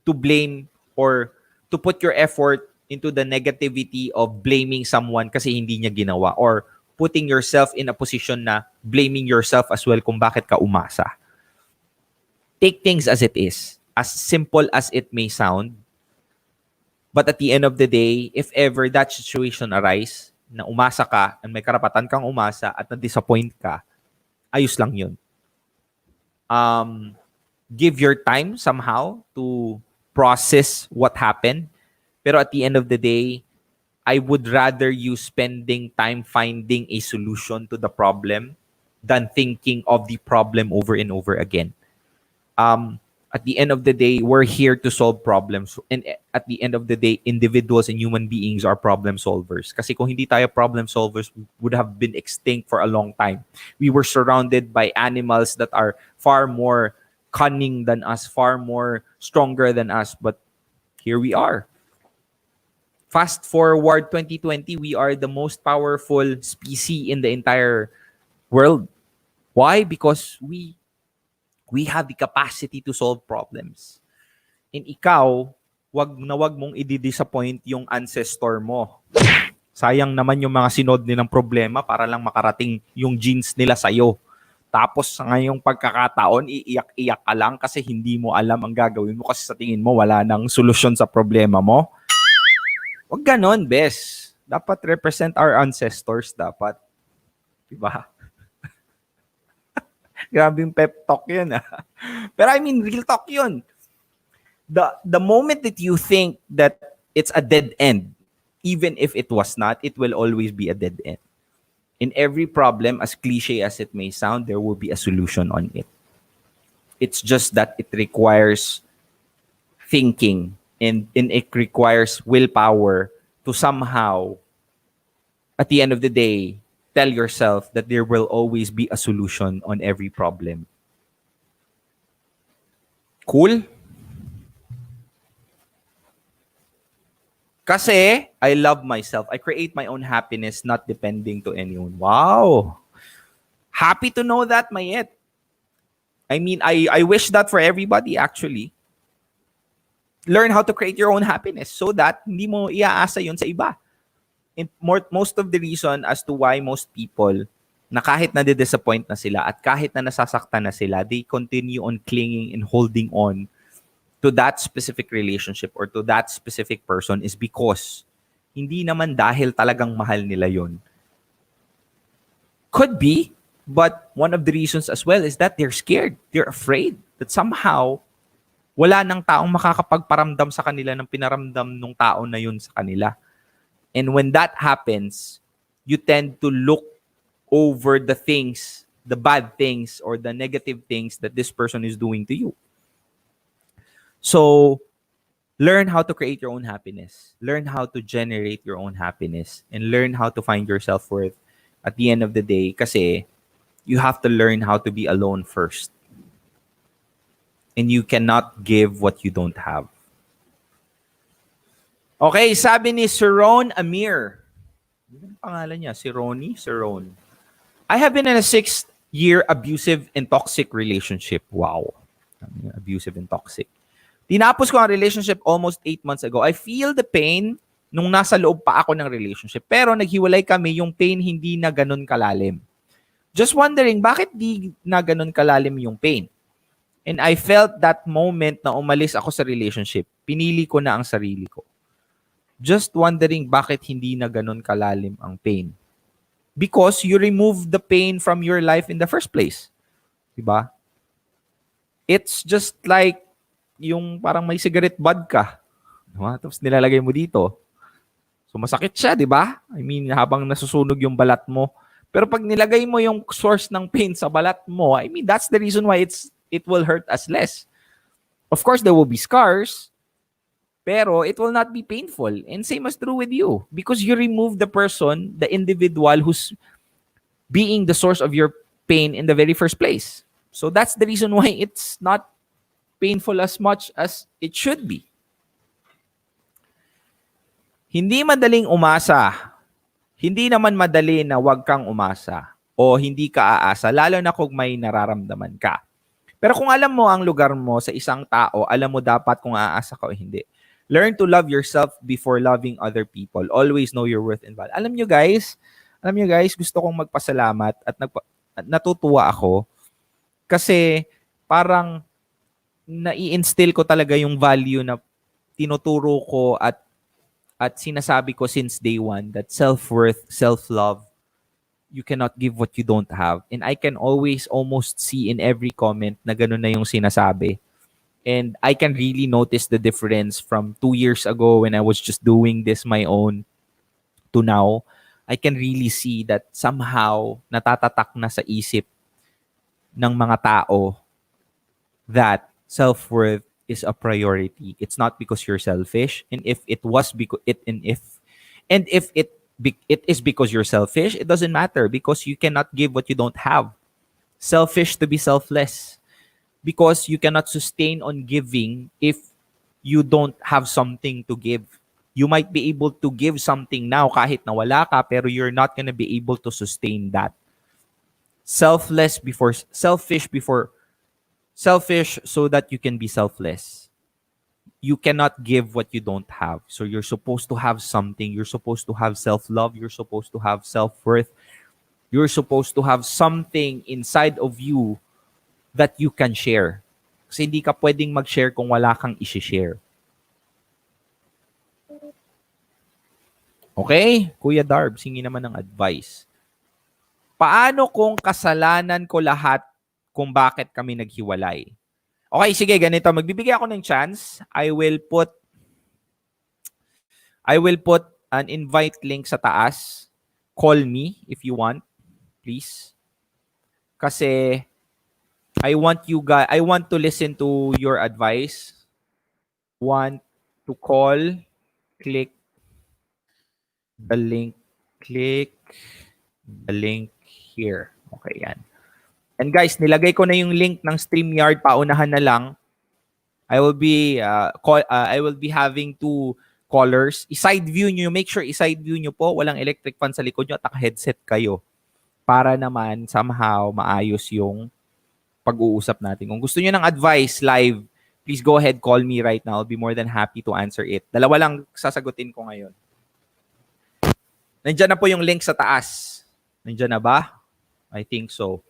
to blame or to put your effort into the negativity of blaming someone kasi hindi niya ginawa or putting yourself in a position na blaming yourself as well kung bakit ka umasa. take things as it is, as simple as it may sound. But at the end of the day, if ever that situation arise, na umasa ka, and may karapatan kang umasa at na-disappoint ka, ayos lang yun. Give your time somehow to process what happened. Pero at the end of the day, I would rather you spending time finding a solution to the problem than thinking of the problem over and over again. At the end of the day, we're here to solve problems. And at the end of the day, individuals and human beings are problem solvers. Kasi kung hindi tayo problem solvers, we would have been extinct for a long time. We were surrounded by animals that are far more cunning than us, far more stronger than us. But here we are. Fast forward 2020, we are the most powerful species in the entire world. Why? Because we have the capacity to solve problems. And ikaw, wag mong i-disappoint yung ancestor mo. Sayang naman yung mga sinod nilang problema para lang makarating yung genes nila sa'yo. Tapos sa ngayong pagkakataon, iiyak-iyak ka lang kasi hindi mo alam ang gagawin mo kasi sa tingin mo wala nang solusyon sa problema mo. Wag ganon, bes. Dapat represent our ancestors, dapat. Diba? Grabe yung pep talk yun. Pero I mean, real talk yun. The moment that you think that it's a dead end, even if it was not, it will always be a dead end. In every problem, as cliche as it may sound, there will be a solution on it. It's just that it requires thinking and it requires willpower to somehow, at the end of the day, tell yourself that there will always be a solution on every problem. Cool? Kasi I love myself. I create my own happiness, not depending to anyone. Wow. Happy to know that, Mayet. I mean, I wish that for everybody, actually. Learn how to create your own happiness so that hindi mo iaasa yun sa iba. And most of the reason as to why most people, na kahit nade-disappoint na sila at kahit na nasasaktan na sila, they continue on clinging and holding on to that specific relationship or to that specific person is because hindi naman dahil talagang mahal nila yon. Could be, but one of the reasons as well is that they're scared. They're afraid that somehow wala nang taong makakapagparamdam sa kanila ng pinaramdam nung tao na yun sa kanila. And when that happens, you tend to look over the things, the bad things or the negative things that this person is doing to you. So, learn how to create your own happiness. Learn how to generate your own happiness. And learn how to find your self-worth at the end of the day. Kasi, you have to learn how to be alone first. And you cannot give what you don't have. Okay, sabi ni Siron Amir. Ano pangalan niya? Sironi? Siron. I have been in a 6-year abusive and toxic relationship. Wow. Abusive and toxic. Tinapos ko ang relationship almost 8 months ago. I feel the pain nung nasa loob pa ako ng relationship. Pero naghiwalay kami, yung pain hindi na ganun kalalim. Just wondering, bakit di na ganun kalalim yung pain? And I felt that moment na umalis ako sa relationship, pinili ko na ang sarili ko. Just wondering, bakit hindi na ganun kalalim ang pain? Because you remove the pain from your life in the first place. Diba? It's just like yung parang may cigarette bud ka. Diba? Tapos nilalagay mo dito. So masakit siya, di ba? I mean, habang nasusunog yung balat mo. Pero pag nilagay mo yung source ng pain sa balat mo, I mean, that's the reason why it will hurt us less. Of course, there will be scars, pero it will not be painful. And same as true with you. Because you remove the person, the individual who's being the source of your pain in the very first place. So that's the reason why it's not painful as much as it should be. Hindi madaling umasa. Hindi naman madali na wag kang umasa o hindi ka aasa, lalo na kung may nararamdaman ka. Pero kung alam mo ang lugar mo sa isang tao, alam mo dapat kung aasa ka o hindi. Learn to love yourself before loving other people. Always know your worth and value. Alam nyo guys, gusto kong magpasalamat at natutuwa ako kasi parang nai-instill ko talaga yung value na tinuturo ko at sinasabi ko since day one that self-worth, self-love, you cannot give what you don't have. And I can always almost see in every comment na ganun na yung sinasabi. And I can really notice the difference from 2 years ago when I was just doing this my own to now. I can really see that somehow natatatak na sa isip ng mga tao that self-worth is a priority. It's not because you're selfish. And if it was because it is because you're selfish, it doesn't matter because you cannot give what you don't have. Selfish to be selfless. Because you cannot sustain on giving if you don't have something to give. You might be able to give something now kahit na wala ka, pero you're not gonna be able to sustain that. Selfish so that you can be selfless. You cannot give what you don't have. So you're supposed to have something. You're supposed to have self-love. You're supposed to have self-worth. You're supposed to have something inside of you that you can share. Kasi hindi ka pwedeng mag-share kung wala kang isi-share. Okay? Kuya Darb, hingi naman ng advice. Paano kung kasalanan ko lahat kung bakit kami naghiwalay? Okay, sige, ganito. Magbibigay ako ng chance. I will put an invite link sa taas. Call me if you want, please. Kasi I want to listen to your advice. Want to call, click the link here. Okay, yan. And guys, nilagay ko na yung link ng StreamYard, paunahan na lang. I will be having 2 callers. I-side view nyo, make sure i-side view nyo po, walang electric fan sa likod nyo at naka-headset kayo para naman somehow maayos yung pag-uusap natin. Kung gusto niyo ng advice live, please go ahead, call me right now. I'll be more than happy to answer it. 2 lang sasagutin ko ngayon. Nandiyan na po yung link sa taas. Nandiyan na ba? I think so.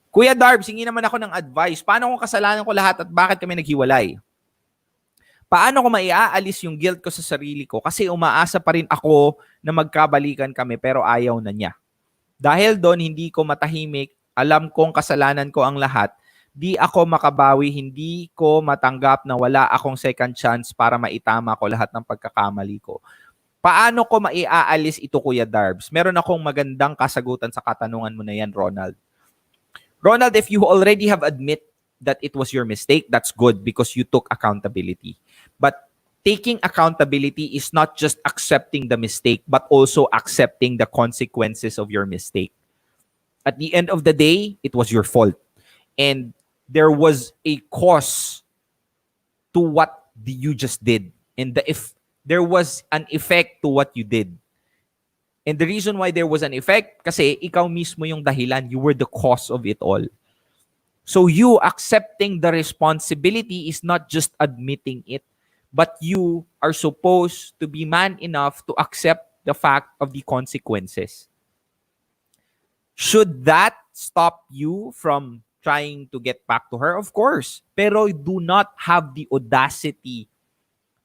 Kuya Darb, hingi naman ako ng advice. Paano kung kasalanan ko lahat at bakit kami naghiwalay? Paano ko maiaalis yung guilt ko sa sarili ko? Kasi umaasa pa rin ako na magkabalikan kami pero ayaw na niya. Dahil doon, hindi ko matahimik. Alam kong kasalanan ko ang lahat. Di ako makabawi, hindi ko matanggap na wala akong second chance para maitama ko lahat ng pagkakamali ko. Paano ko maiaalis ito, Kuya Darbs? Meron akong magandang kasagutan sa katanungan mo na yan, Ronald. Ronald, if you already have admit that it was your mistake, that's good because you took accountability. But taking accountability is not just accepting the mistake, but also accepting the consequences of your mistake. At the end of the day, it was your fault. And there was a cause to what you just did. And if there was an effect to what you did. And the reason why there was an effect, kasi ikaw mismo yung dahilan. You were the cause of it all. So you accepting the responsibility is not just admitting it, but you are supposed to be man enough to accept the fact of the consequences. Should that stop you from trying to get back to her? Of course. Pero do not have the audacity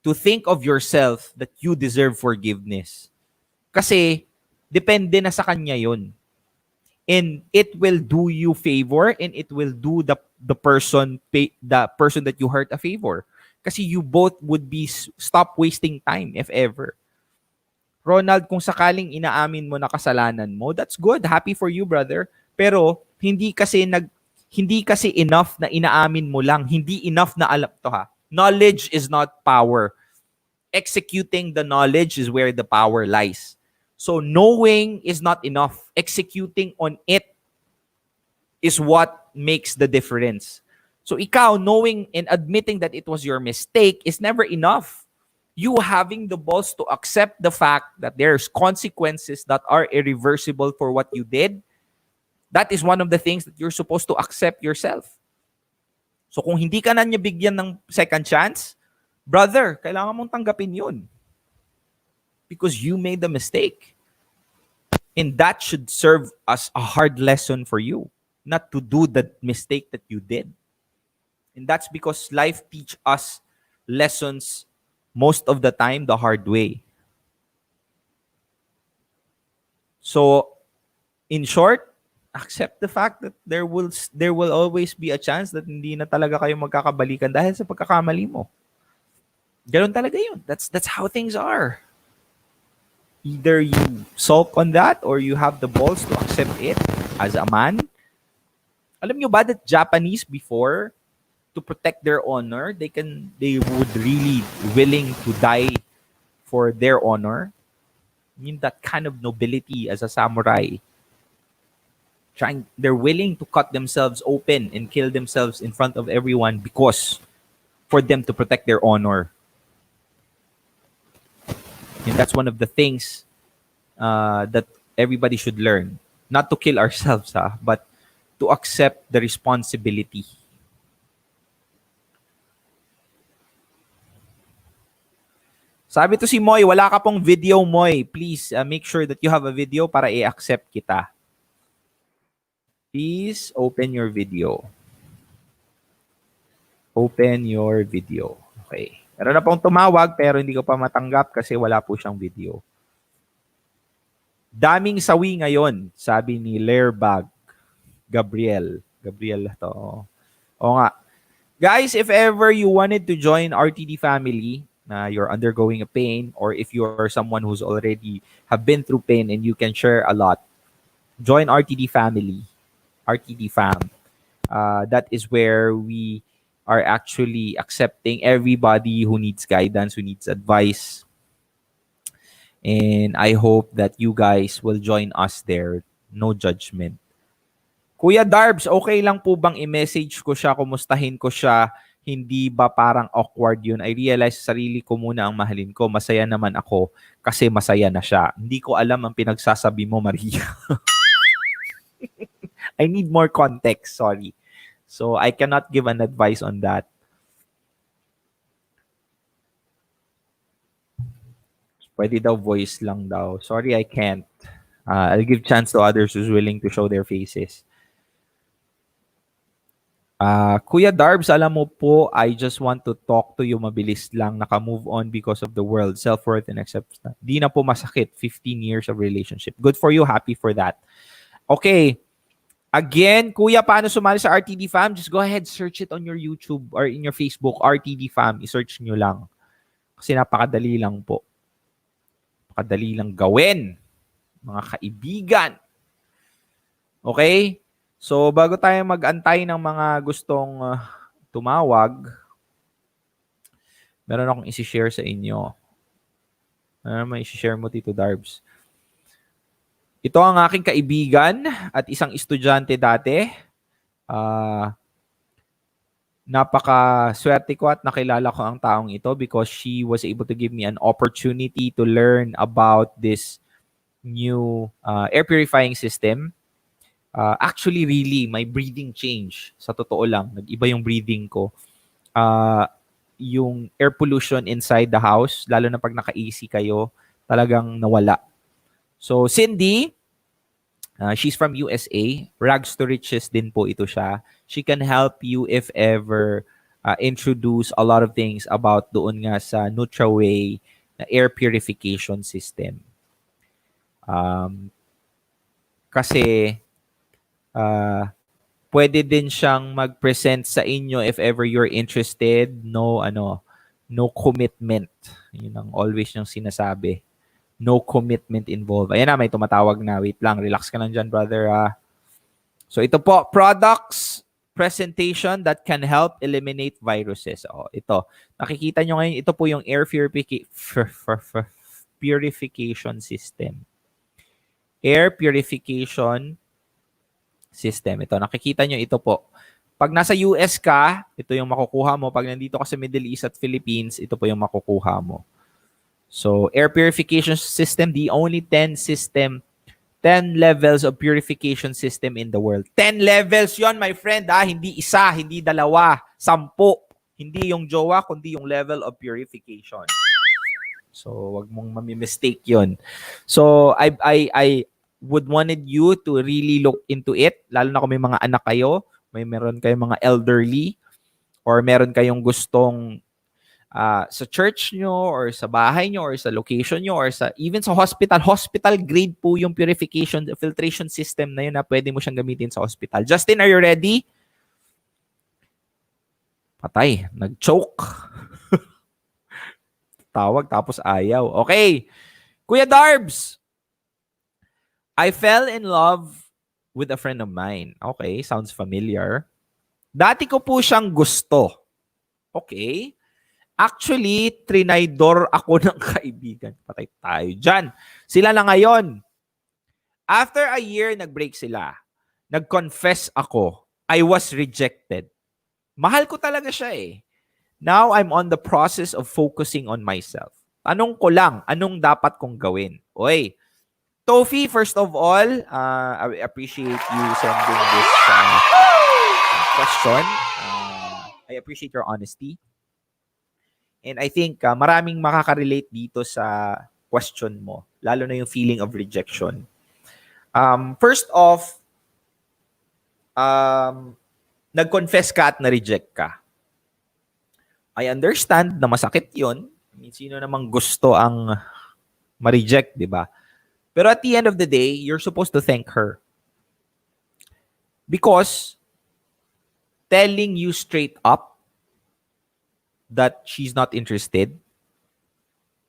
to think of yourself that you deserve forgiveness. Kasi depende na sa kanya yun. And it will do you favor and it will do the person that you hurt a favor. Kasi you both would be stop wasting time if ever. Ronald, kung sakaling inaamin mo na kasalanan mo, that's good. Happy for you, brother. Pero hindi kasi enough na inaamin mo lang. Hindi enough na alam to ha. Knowledge is not power. Executing the knowledge is where the power lies. So knowing is not enough. Executing on it is what makes the difference. So ikaw knowing and admitting that it was your mistake is never enough. You having the balls to accept the fact that there's consequences that are irreversible for what you did, that is one of the things that you're supposed to accept yourself. So kung hindi ka na niya bigyan ng second chance, brother, kailangan mong tanggapin yun. Because you made the mistake. And that should serve as a hard lesson for you, not to do the mistake that you did. And that's because life teach us lessons most of the time the hard way. So, in short, accept the fact that there will always be a chance that hindi na talaga kayo magkakabalikan dahil sa pagkakamali mo. Ganun talaga yun. That's how things are. Either you sulk on that or you have the balls to accept it as a man. Alam nyo ba that Japanese before, to protect their honor, they would really willing to die for their honor. I mean, that kind of nobility as a samurai. They're willing to cut themselves open and kill themselves in front of everyone because for them to protect their honor. And that's one of the things that everybody should learn. Not to kill ourselves, but to accept the responsibility. Sabi to si Moy, wala ka pong video, Moy. Please make sure that you have a video para i-accept kita. Please open your video. Open your video. Okay. Meron na pong tumawag pero hindi ko pa matanggap kasi wala po siyang video. Daming sawi ngayon, sabi ni Lairbag. Gabriel to. O nga. Guys, if ever you wanted to join RTD family, you're undergoing a pain, or if you're someone who's already have been through pain and you can share a lot, join RTD family, RTD fam. That is where we are actually accepting everybody who needs guidance, who needs advice. And I hope that you guys will join us there. No judgment. Kuya Darbs, okay lang po bang i-message ko siya, kumustahin ko siya? Hindi ba parang awkward yun? I realize sarili ko muna ang mahalin ko. Masaya naman ako kasi masaya na siya. Hindi ko alam ang pinagsasabi mo, Maria. I need more context, sorry. So I cannot give an advice on that. Pwede daw voice lang daw. Sorry, I can't. I'll give chance to others who's willing to show their faces. Kuya Darbs, alam mo po, I just want to talk to you mabilis lang. Naka-move on because of the world, self-worth and acceptance. Di na po masakit. 15 years of relationship. Good for you. Happy for that. Okay. Again, Kuya, paano sumali sa RTD Fam? Just go ahead, search it on your YouTube or in your Facebook, RTD Fam. I-search nyo lang. Kasi napakadali lang po. Napakadali lang gawin, mga kaibigan. Okay? So, bago tayo mag-antay ng mga gustong tumawag, meron akong isi-share sa inyo. Ano naman isi-share mo, Tito Darbs? Ito ang aking kaibigan at isang estudyante dati. Napaka-swerte ko at nakilala ko ang taong ito because she was able to give me an opportunity to learn about this new air purifying system. Actually, really, my breathing change. Sa totoo lang, nag-iba yung breathing ko. Yung air pollution inside the house, lalo na pag naka-AC kayo, talagang nawala. So, Cindy, she's from USA. Rags to riches din po ito siya. She can help you if ever introduce a lot of things about doon nga sa NutraWay na air purification system. Kasi pwede din siyang mag-present sa inyo if ever you're interested. No commitment. Yun ang always niyang sinasabi. No commitment involved. Ayan na, may tumatawag na. Wait lang, relax ka lang dyan, brother. So ito po, products presentation that can help eliminate viruses. Ito. Nakikita nyo ngayon, ito po yung air purification system. Air purification system. Ito, nakikita nyo ito po. Pag nasa US ka, ito yung makukuha mo. Pag nandito ka sa Middle East at Philippines, ito po yung makukuha mo. So, air purification system, the only 10 levels of purification system in the world. 10 levels yon, my friend. Hindi isa, hindi dalawa, 10. Hindi yung jowa, kundi yung level of purification. So, wag mong mami-mistake yon. So, I would wanted you to really look into it, lalo na kung may mga anak kayo, meron kayong mga elderly, or meron kayong gustong sa church nyo or sa bahay nyo or sa location nyo or sa even sa hospital grade po yung purification filtration system na yun na pwede mo siyang gamitin sa hospital. Justin, are you ready? Patay, nag-choke. Tawag tapos ayaw. Okay. Kuya Darbs, I fell in love with a friend of mine. Okay, sounds familiar. Dati ko po siyang gusto. Okay. Actually, trinaydor ako ng kaibigan. Patay tayo dyan. Sila na ngayon. After a year, nag-break sila. Nag-confess ako. I was rejected. Mahal ko talaga siya eh. Now, I'm on the process of focusing on myself. Tanong ko lang, anong dapat kong gawin? Oy, Tofi, first of all, I appreciate you sending this question. I appreciate your honesty. And I think maraming makaka-relate dito sa question mo, lalo na yung feeling of rejection. First off, nag-confess ka at na-reject ka. I understand na masakit yun. I mean, sino namang gusto ang ma-reject, di ba? Pero at the end of the day, you're supposed to thank her. Because telling you straight up that she's not interested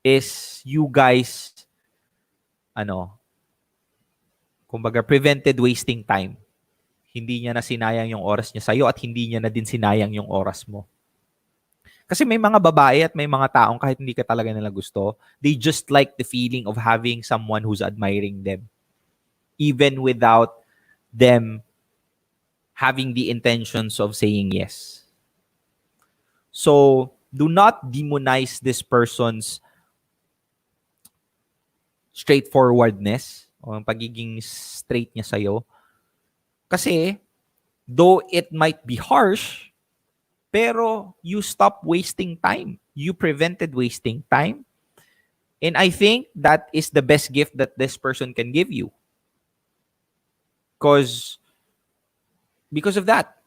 is you guys, kumbaga prevented wasting time. Hindi niya na sinayang yung oras niya sa'yo at hindi niya na din sinayang yung oras mo. Kasi may mga babae at may mga taong kahit hindi ka talaga nila gusto, they just like the feeling of having someone who's admiring them. Even without them having the intentions of saying yes. So, do not demonize this person's straightforwardness o pagiging straight niya sa'yo. Kasi, though it might be harsh, pero you stop wasting time. You prevented wasting time. And I think that is the best gift that this person can give you. Because of that.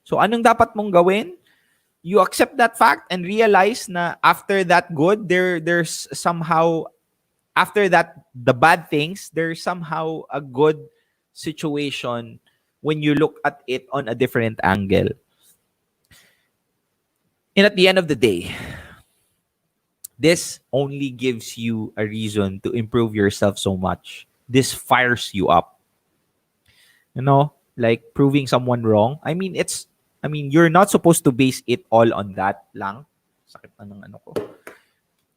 So anong dapat mong gawin? You accept that fact and realize na after that good, there's somehow, after that, the bad things, there's somehow a good situation when you look at it on a different angle. And at the end of the day, this only gives you a reason to improve yourself so much. This fires you up. Like proving someone wrong. I mean, you're not supposed to base it all on that lang. Sakit na ng ano ko.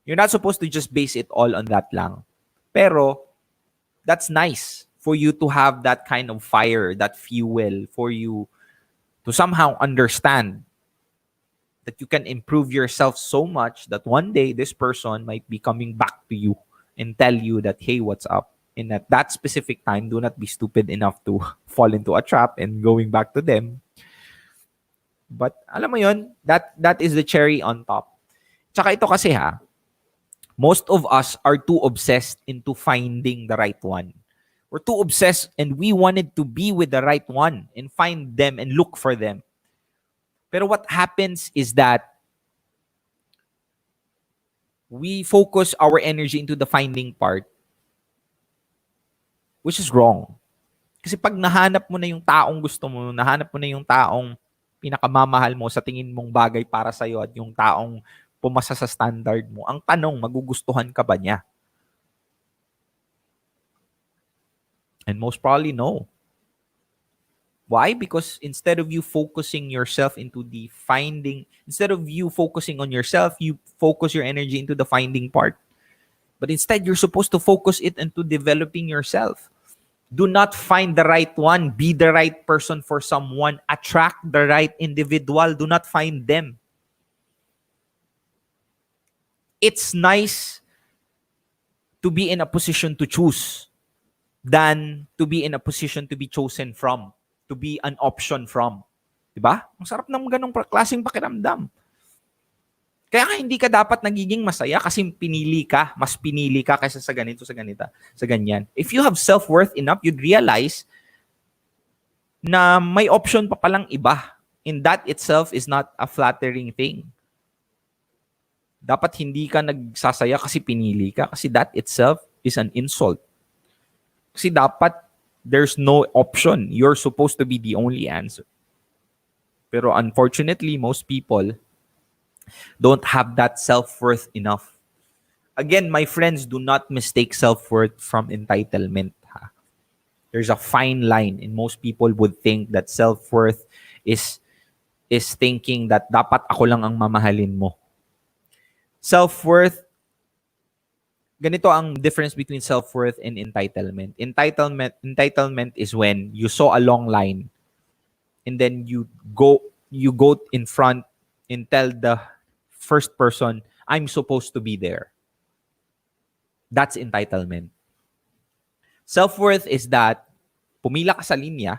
You're not supposed to just base it all on that lang. Pero, that's nice for you to have that kind of fire, that fuel, for you to somehow understand that you can improve yourself so much that one day this person might be coming back to you and tell you that, hey, what's up? And at that specific time, do not be stupid enough to fall into a trap and going back to them. But alam mo yun, that is the cherry on top. Tsaka ito kasi most of us are too obsessed into finding the right one. We're too obsessed and we wanted to be with the right one and find them and look for them. Pero what happens is that we focus our energy into the finding part, which is wrong. Kasi pag nahanap mo na yung taong gusto mo, nahanap mo na yung taong pinakamamahal mo sa tingin mong bagay para sa'yo at yung taong pumasa sa standard mo, ang tanong, magugustuhan ka ba niya? And most probably, no. Why? Because instead of you focusing yourself into the finding, instead of you focusing on yourself, you focus your energy into the finding part. But instead, you're supposed to focus it into developing yourself. Do not find the right one. Be the right person for someone. Attract the right individual. Do not find them. It's nice to be in a position to choose than to be in a position to be chosen from. To be an option from. Diba? Ang sarap ng ganong klaseng pakiramdam. Kaya hindi ka dapat nagiging masaya kasi mas pinili ka kaysa sa ganito, sa ganyan. If you have self-worth enough, you'd realize na may option pa palang iba. in that itself is not a flattering thing. Dapat hindi ka nagsasaya kasi pinili ka, kasi that itself is an insult. Kasi dapat there's no option. You're supposed to be the only answer. Pero unfortunately, most people don't have that self-worth enough. Again, my friends, do not mistake self-worth from entitlement. Ha? There's a fine line, and most people would think that self-worth is thinking that dapat ako lang ang mamahalin mo. Self-worth, ganito ang difference between self-worth and entitlement. Entitlement is when you saw a long line and then you go in front and tell the first person, I'm supposed to be there. That's entitlement. Self-worth is that pumila ka sa linya,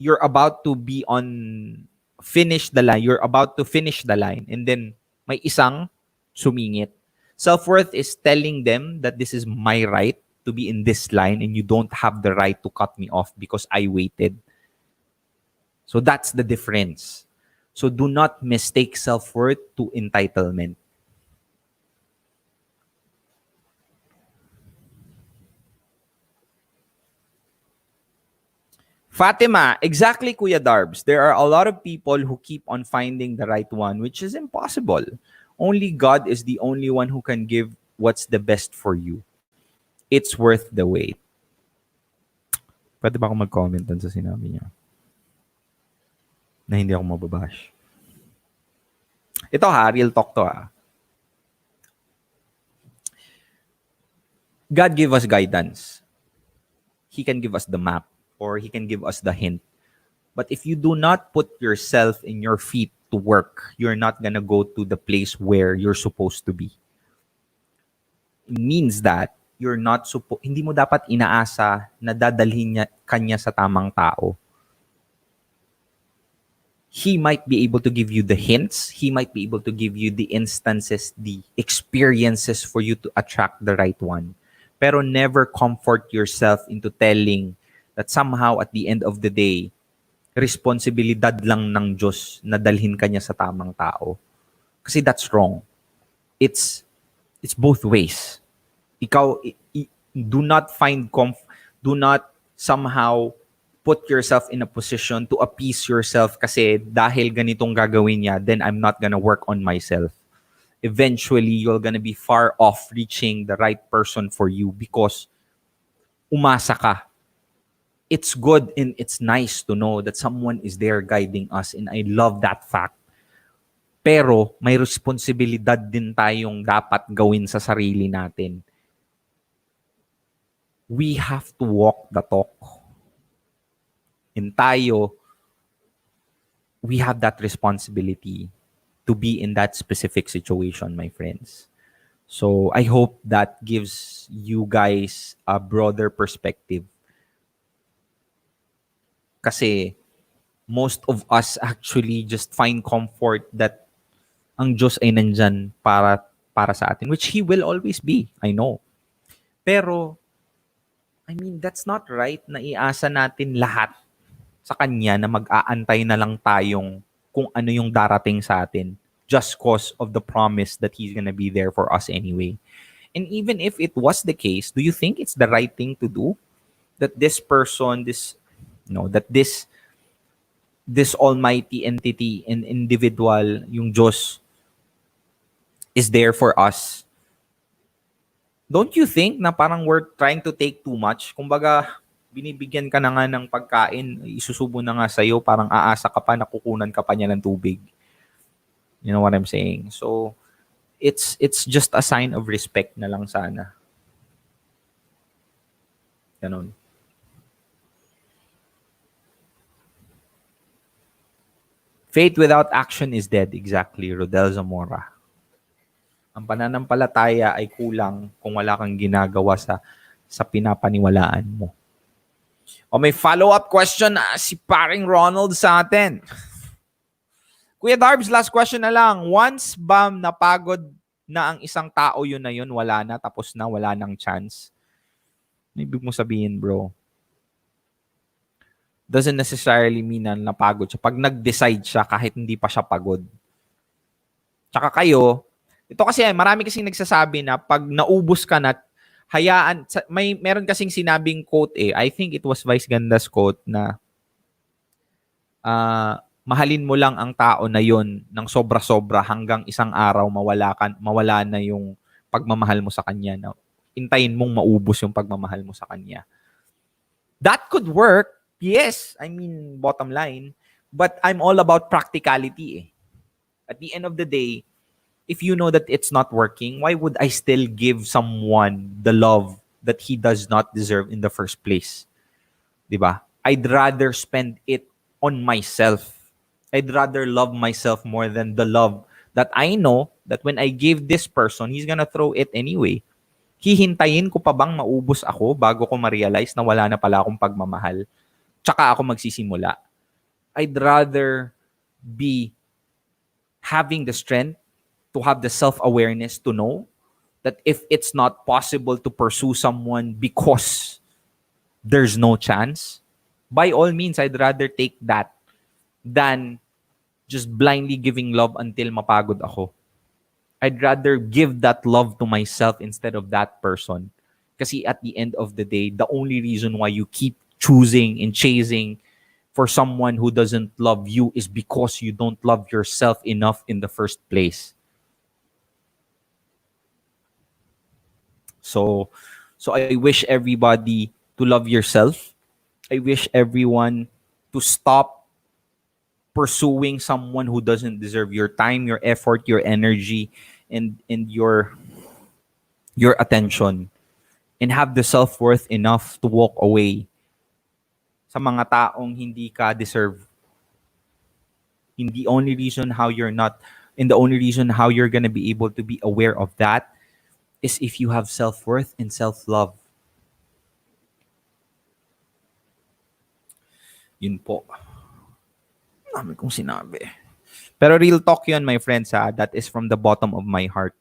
you're about to be finish the line, you're about to finish the line, and then may isang sumingit. Self-worth is telling them that this is my right to be in this line and you don't have the right to cut me off because I waited. So that's the difference. So do not mistake self-worth to entitlement. Fatima, exactly, Kuya Darbs. There are a lot of people who keep on finding the right one, which is impossible. Only God is the only one who can give what's the best for you. It's worth the wait. Pwede ba ako mag-comment dun sa sinabi niya? Na hindi ako mababash. Ito real talk to God give us guidance. He can give us the map or He can give us the hint. But if you do not put yourself in your feet to work, you're not gonna go to the place where you're supposed to be. It means that you're not hindi mo dapat inaasa na dadalhin kanya sa tamang tao. He might be able to give you the hints. He might be able to give you the instances, the experiences for you to attract the right one. Pero never comfort yourself into telling that somehow at the end of the day, responsibilidad lang ng Diyos na dalhin ka niya sa tamang tao. Kasi that's wrong. It's both ways. Ikaw, do not somehow put yourself in a position to appease yourself kasi dahil ganitong gagawin niya, then I'm not gonna work on myself. Eventually, you're gonna be far off reaching the right person for you because umasa ka. It's good and it's nice to know that someone is there guiding us, and I love that fact. Pero may responsibilidad din tayong dapat gawin sa sarili natin. We have to walk the talk. And tayo, we have that responsibility to be in that specific situation, my friends. So I hope that gives you guys a broader perspective. Kasi most of us actually just find comfort that ang Diyos ay nandyan para sa atin, which He will always be, I know. Pero, I mean, that's not right na iasa natin lahat sa Kanya na mag-aantay na lang tayong kung ano yung darating sa atin just cause of the promise that He's gonna be there for us anyway. And even if it was the case, do you think it's the right thing to do? That this person, this almighty entity and individual, yung Diyos, is there for us. Don't you think na parang we're trying to take too much? Kumbaga, binibigyan ka na nga ng pagkain, isusubo na nga sa'yo, parang aasa ka pa, nakukunan ka pa niya ng tubig. You know what I'm saying? So, it's just a sign of respect na lang sana. Ganon. Faith without action is dead. Exactly, Rodel Zamora. Ang pananampalataya ay kulang kung wala kang ginagawa sa pinapaniwalaan mo. O may follow-up question si paring Ronald sa atin. Kuya Darbs, last question na lang. Once ba napagod na ang isang tao, yun na yun, wala na, tapos na, wala nang chance? Ano ibig mo sabihin, bro? doesn't necessarily mean na napagod siya. Pag nag-decide siya kahit hindi pa siya pagod. Tsaka kayo, ito kasi marami kasing nagsasabi na pag naubos ka na, hayaan, meron kasing sinabing quote I think it was Vice Ganda's quote na mahalin mo lang ang tao na yon ng sobra-sobra hanggang isang araw mawala na yung pagmamahal mo sa kanya. Na hintayin mong maubos yung pagmamahal mo sa kanya. That could work. Yes, I mean, bottom line. But I'm all about practicality. At the end of the day, if you know that it's not working, why would I still give someone the love that he does not deserve in the first place? Diba? I'd rather spend it on myself. I'd rather love myself more than the love that I know that when I give this person, he's gonna throw it anyway. Hihintayin ko pa bang maubos ako bago ko ma-realize na wala na pala akong pagmamahal? Tsaka ako magsisimula. I'd rather be having the strength to have the self-awareness to know that if it's not possible to pursue someone because there's no chance, by all means, I'd rather take that than just blindly giving love until mapagod ako. I'd rather give that love to myself instead of that person. Kasi at the end of the day, the only reason why you keep choosing and chasing for someone who doesn't love you is because you don't love yourself enough in the first place. So I wish everybody to love yourself. I wish everyone to stop pursuing someone who doesn't deserve your time, your effort, your energy, and your attention. And have the self-worth enough to walk away sa mga taong hindi ka deserve. And the only reason how you're gonna be able to be aware of that is if you have self-worth and self-love. Yun po. Dami kong sinabi. Pero real talk yun, my friends, ha? That is from the bottom of my heart.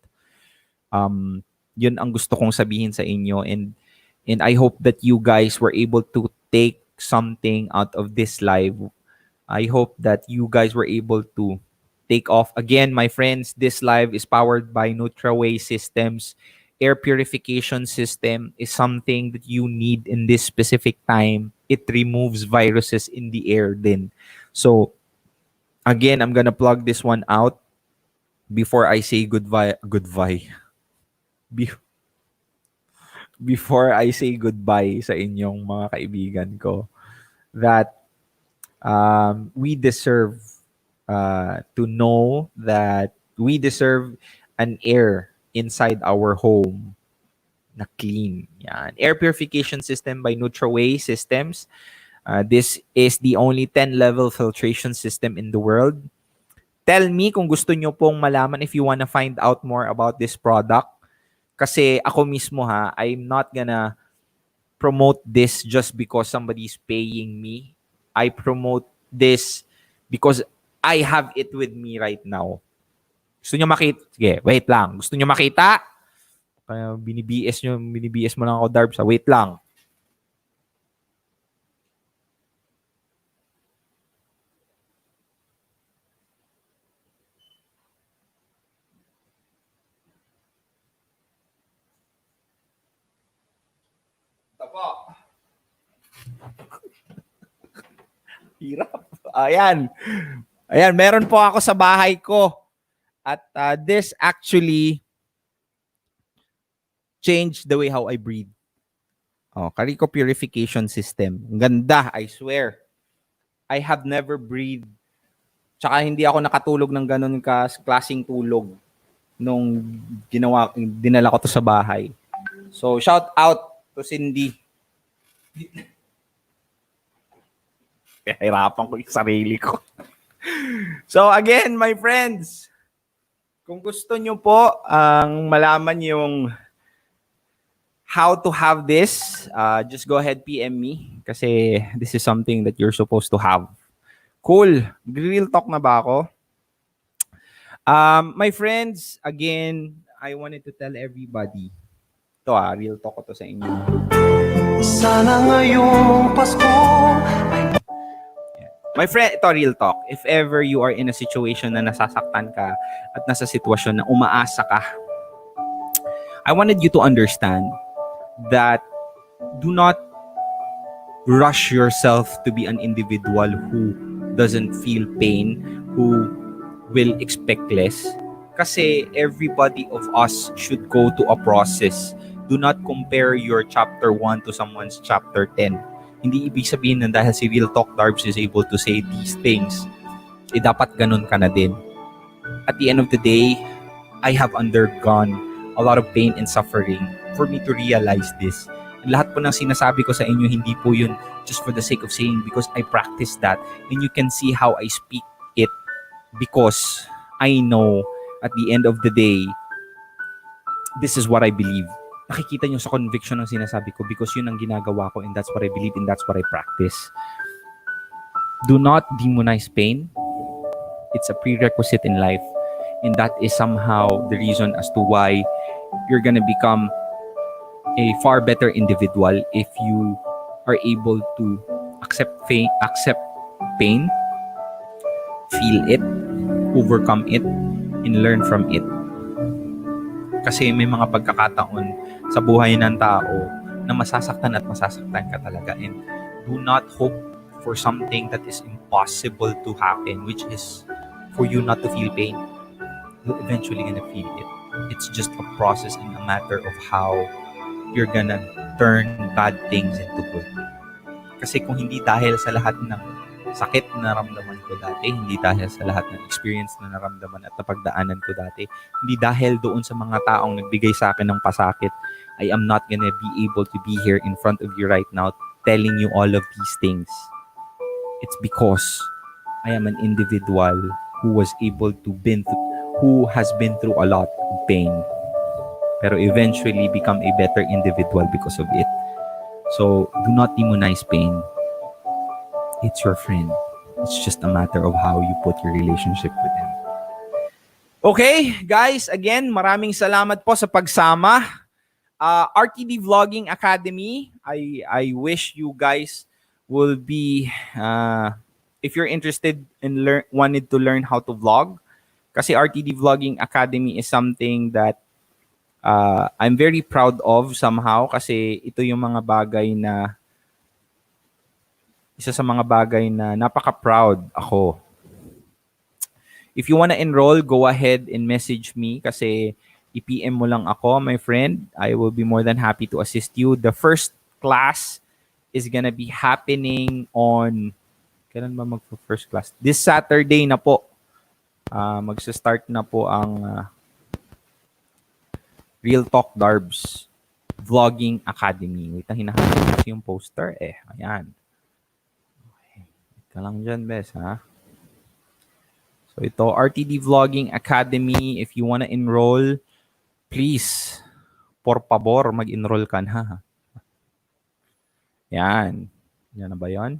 Yun ang gusto kong sabihin sa inyo. And I hope that you guys were able to take something out of this live. I hope that you guys were able to take off. Again, my friends, this live is powered by NutraWay Systems. Air purification system is something that you need in this specific time. It removes viruses in the air din. So, again, I'm gonna plug this one out before I say goodbye. Before I say goodbye sa inyong mga kaibigan ko, that we deserve to know that we deserve an air inside our home na clean. Yan. Air purification system by NutraWay Systems. This is the only 10-level filtration system in the world. Tell me kung gusto nyo pong malaman if you wanna find out more about this product. Kasi ako mismo I'm not gonna promote this just because somebody's paying me. I promote this because I have it with me right now. Gusto nyo makita? Sige, wait lang. Gusto nyo makita? Kaya binibs mo lang ako, Darbs. Wait lang. Po. Hirap. Ayan. Meron po ako sa bahay ko. At this actually changed the way how I breathe. Carico purification system. Ang ganda, I swear. I have never breathed. Tsaka hindi ako nakatulog ng ganun klaseng tulog nung dinala ko to sa bahay. So, shout out to Cindy. Hirapan ko yung sarili ko. So again, my friends, kung gusto nyo po ang malaman yung how to have this, just go ahead PM me kasi this is something that you're supposed to have. Cool. Real talk na ba ako? My friends, again, I wanted to tell everybody. Ito real talk ko to sa inyo. Sana ngayong Pasko ay My friend, ito real talk. If ever you are in a situation na nasasaktan ka at nasa sitwasyon na umaasa ka, I wanted you to understand that do not rush yourself to be an individual who doesn't feel pain, who will expect less. Kasi everybody of us should go to a process. Do not compare your chapter 1 to someone's chapter 10. Hindi ibig sabihin na dahil si Real Talk Darbs is able to say these things, dapat ganun ka na din. At the end of the day, I have undergone a lot of pain and suffering for me to realize this. Lahat po ng sinasabi ko sa inyo, hindi po yun just for the sake of saying, because I practice that. And you can see how I speak it because I know at the end of the day, this is what I believe. Nakikita nyo sa conviction ng sinasabi ko because yun ang ginagawa ko and that's what I believe and that's what I practice. Do not demonize pain. It's a prerequisite in life. And that is somehow the reason as to why you're gonna become a far better individual if you are able to accept pain, feel it, overcome it, and learn from it. Kasi may mga pagkakataon sa buhay ng tao na masasaktan at masasaktan ka talaga. And do not hope for something that is impossible to happen, which is for you not to feel pain. You're eventually gonna feel it. It's just a process and a matter of how you're gonna turn bad things into good. Kasi kung hindi dahil sa lahat ng sakit na naramdaman ko dati, hindi dahil sa lahat ng experience na naramdaman at napagdaanan ko dati, hindi dahil doon sa mga taong nagbigay sa akin ng pasakit, I am not gonna be able to be here in front of you right now telling you all of these things. It's because I am an individual who has been through a lot of pain, pero eventually become a better individual because of it. So, do not demonize pain. It's your friend. It's just a matter of how you put your relationship with them. Okay, guys, again, maraming salamat po sa pagsama. RTD Vlogging Academy, I wish you guys will be, if you're interested in wanted to learn how to vlog, kasi RTD Vlogging Academy is something that I'm very proud of somehow kasi ito yung mga bagay na isa sa mga bagay na napaka-proud ako. If you wanna enroll, go ahead and message me kasi i-PM mo lang ako, my friend. I will be more than happy to assist you. The first class is gonna be happening on, kailan ba mag-first class? This Saturday na po. Magsa-start na po ang Real Talk Darbs Vlogging Academy. Wait, hinahanap kasi yung poster eh. Ayan. Okay. Wait ka lang dyan, bes, ha? So ito, RTD Vlogging Academy. If you wanna enroll, please, por favor, mag-enroll ka na. Yan. Yan na ba yun?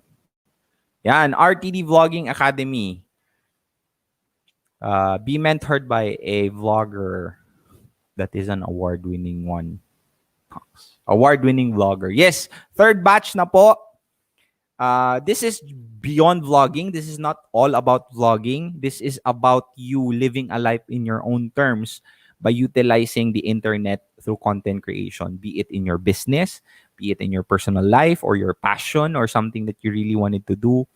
Yan, RTD Vlogging Academy. Be mentored by a vlogger that is an award-winning one. Award-winning vlogger. Yes, third batch na po. This is beyond vlogging. This is not all about vlogging. This is about you living a life in your own terms by utilizing the internet through content creation, be it in your business, be it in your personal life or your passion or something that you really wanted to do.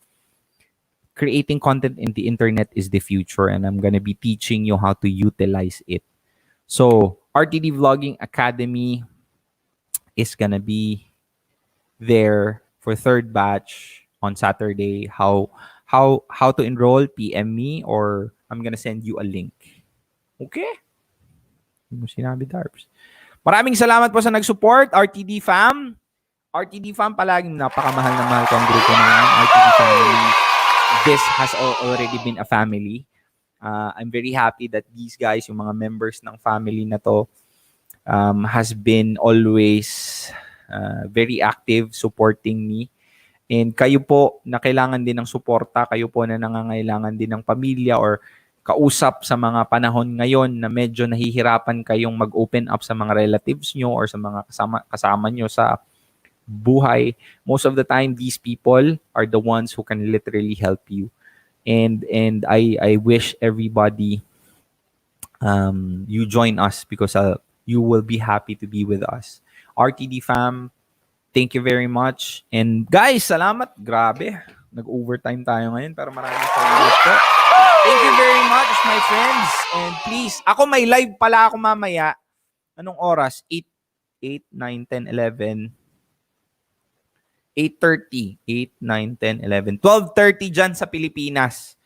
Creating content in the internet is the future, and I'm going to be teaching you how to utilize it. So, RTD Vlogging Academy is going to be there for third batch on Saturday. How to enroll, PM me, or I'm going to send you a link. Okay? Hindi mo sinabi, Darbs. Maraming salamat po sa nag-support, RTD Fam. RTD Fam, palaging napakamahal na mahal ko ang grupo na yan, RTD Family. This has already been a family. I'm very happy that these guys, yung mga members ng family na to, has been always very active supporting me. And kayo po na kailangan din ng suporta, kayo po na nangangailangan din ng pamilya or kausap sa mga panahon ngayon na medyo nahihirapan kayong mag-open up sa mga relatives nyo or sa mga kasama nyo sa buhay, most of the time, these people are the ones who can literally help you. And I wish everybody you join us because you will be happy to be with us. RTD fam, thank you very much. And guys, salamat. Grabe. Nag-overtime tayo ngayon pero maraming salamat po. Thank you very much, my friends. And please, ako may live pala ako mamaya. Anong oras? 8, 9, 10, 11. 8:30. 8, 9, 10, 11. 12:30 dyan sa Pilipinas.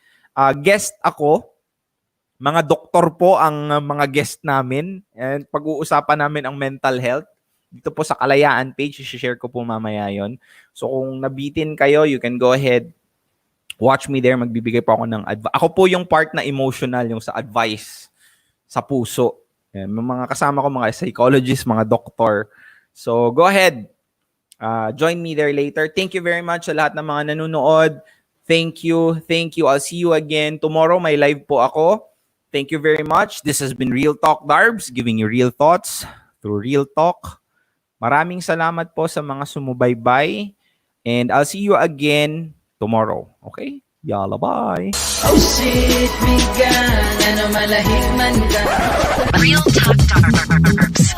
Guest ako. Mga doktor po ang mga guest namin. And pag-uusapan namin ang mental health. Dito po sa Kalayaan page, i-share ko po mamaya yon. So kung nabitin kayo, you can go ahead, watch me there. Magbibigay po ako ng advice. Ako po yung part na emotional, yung sa advice, sa puso. Yan, mga kasama ko, mga psychologist, mga doktor. So go ahead, join me there later. Thank you very much sa lahat ng mga nanonood. Thank you. I'll see you again. Tomorrow, may live po ako. Thank you very much. This has been Real Talk Darbs, giving you real thoughts through real talk. Maraming salamat po sa mga sumubaybay. And I'll see you again tomorrow. Okay? Yalla, bye! Oh shit, bigan, ano malahig man ka. Real Talk Darbs.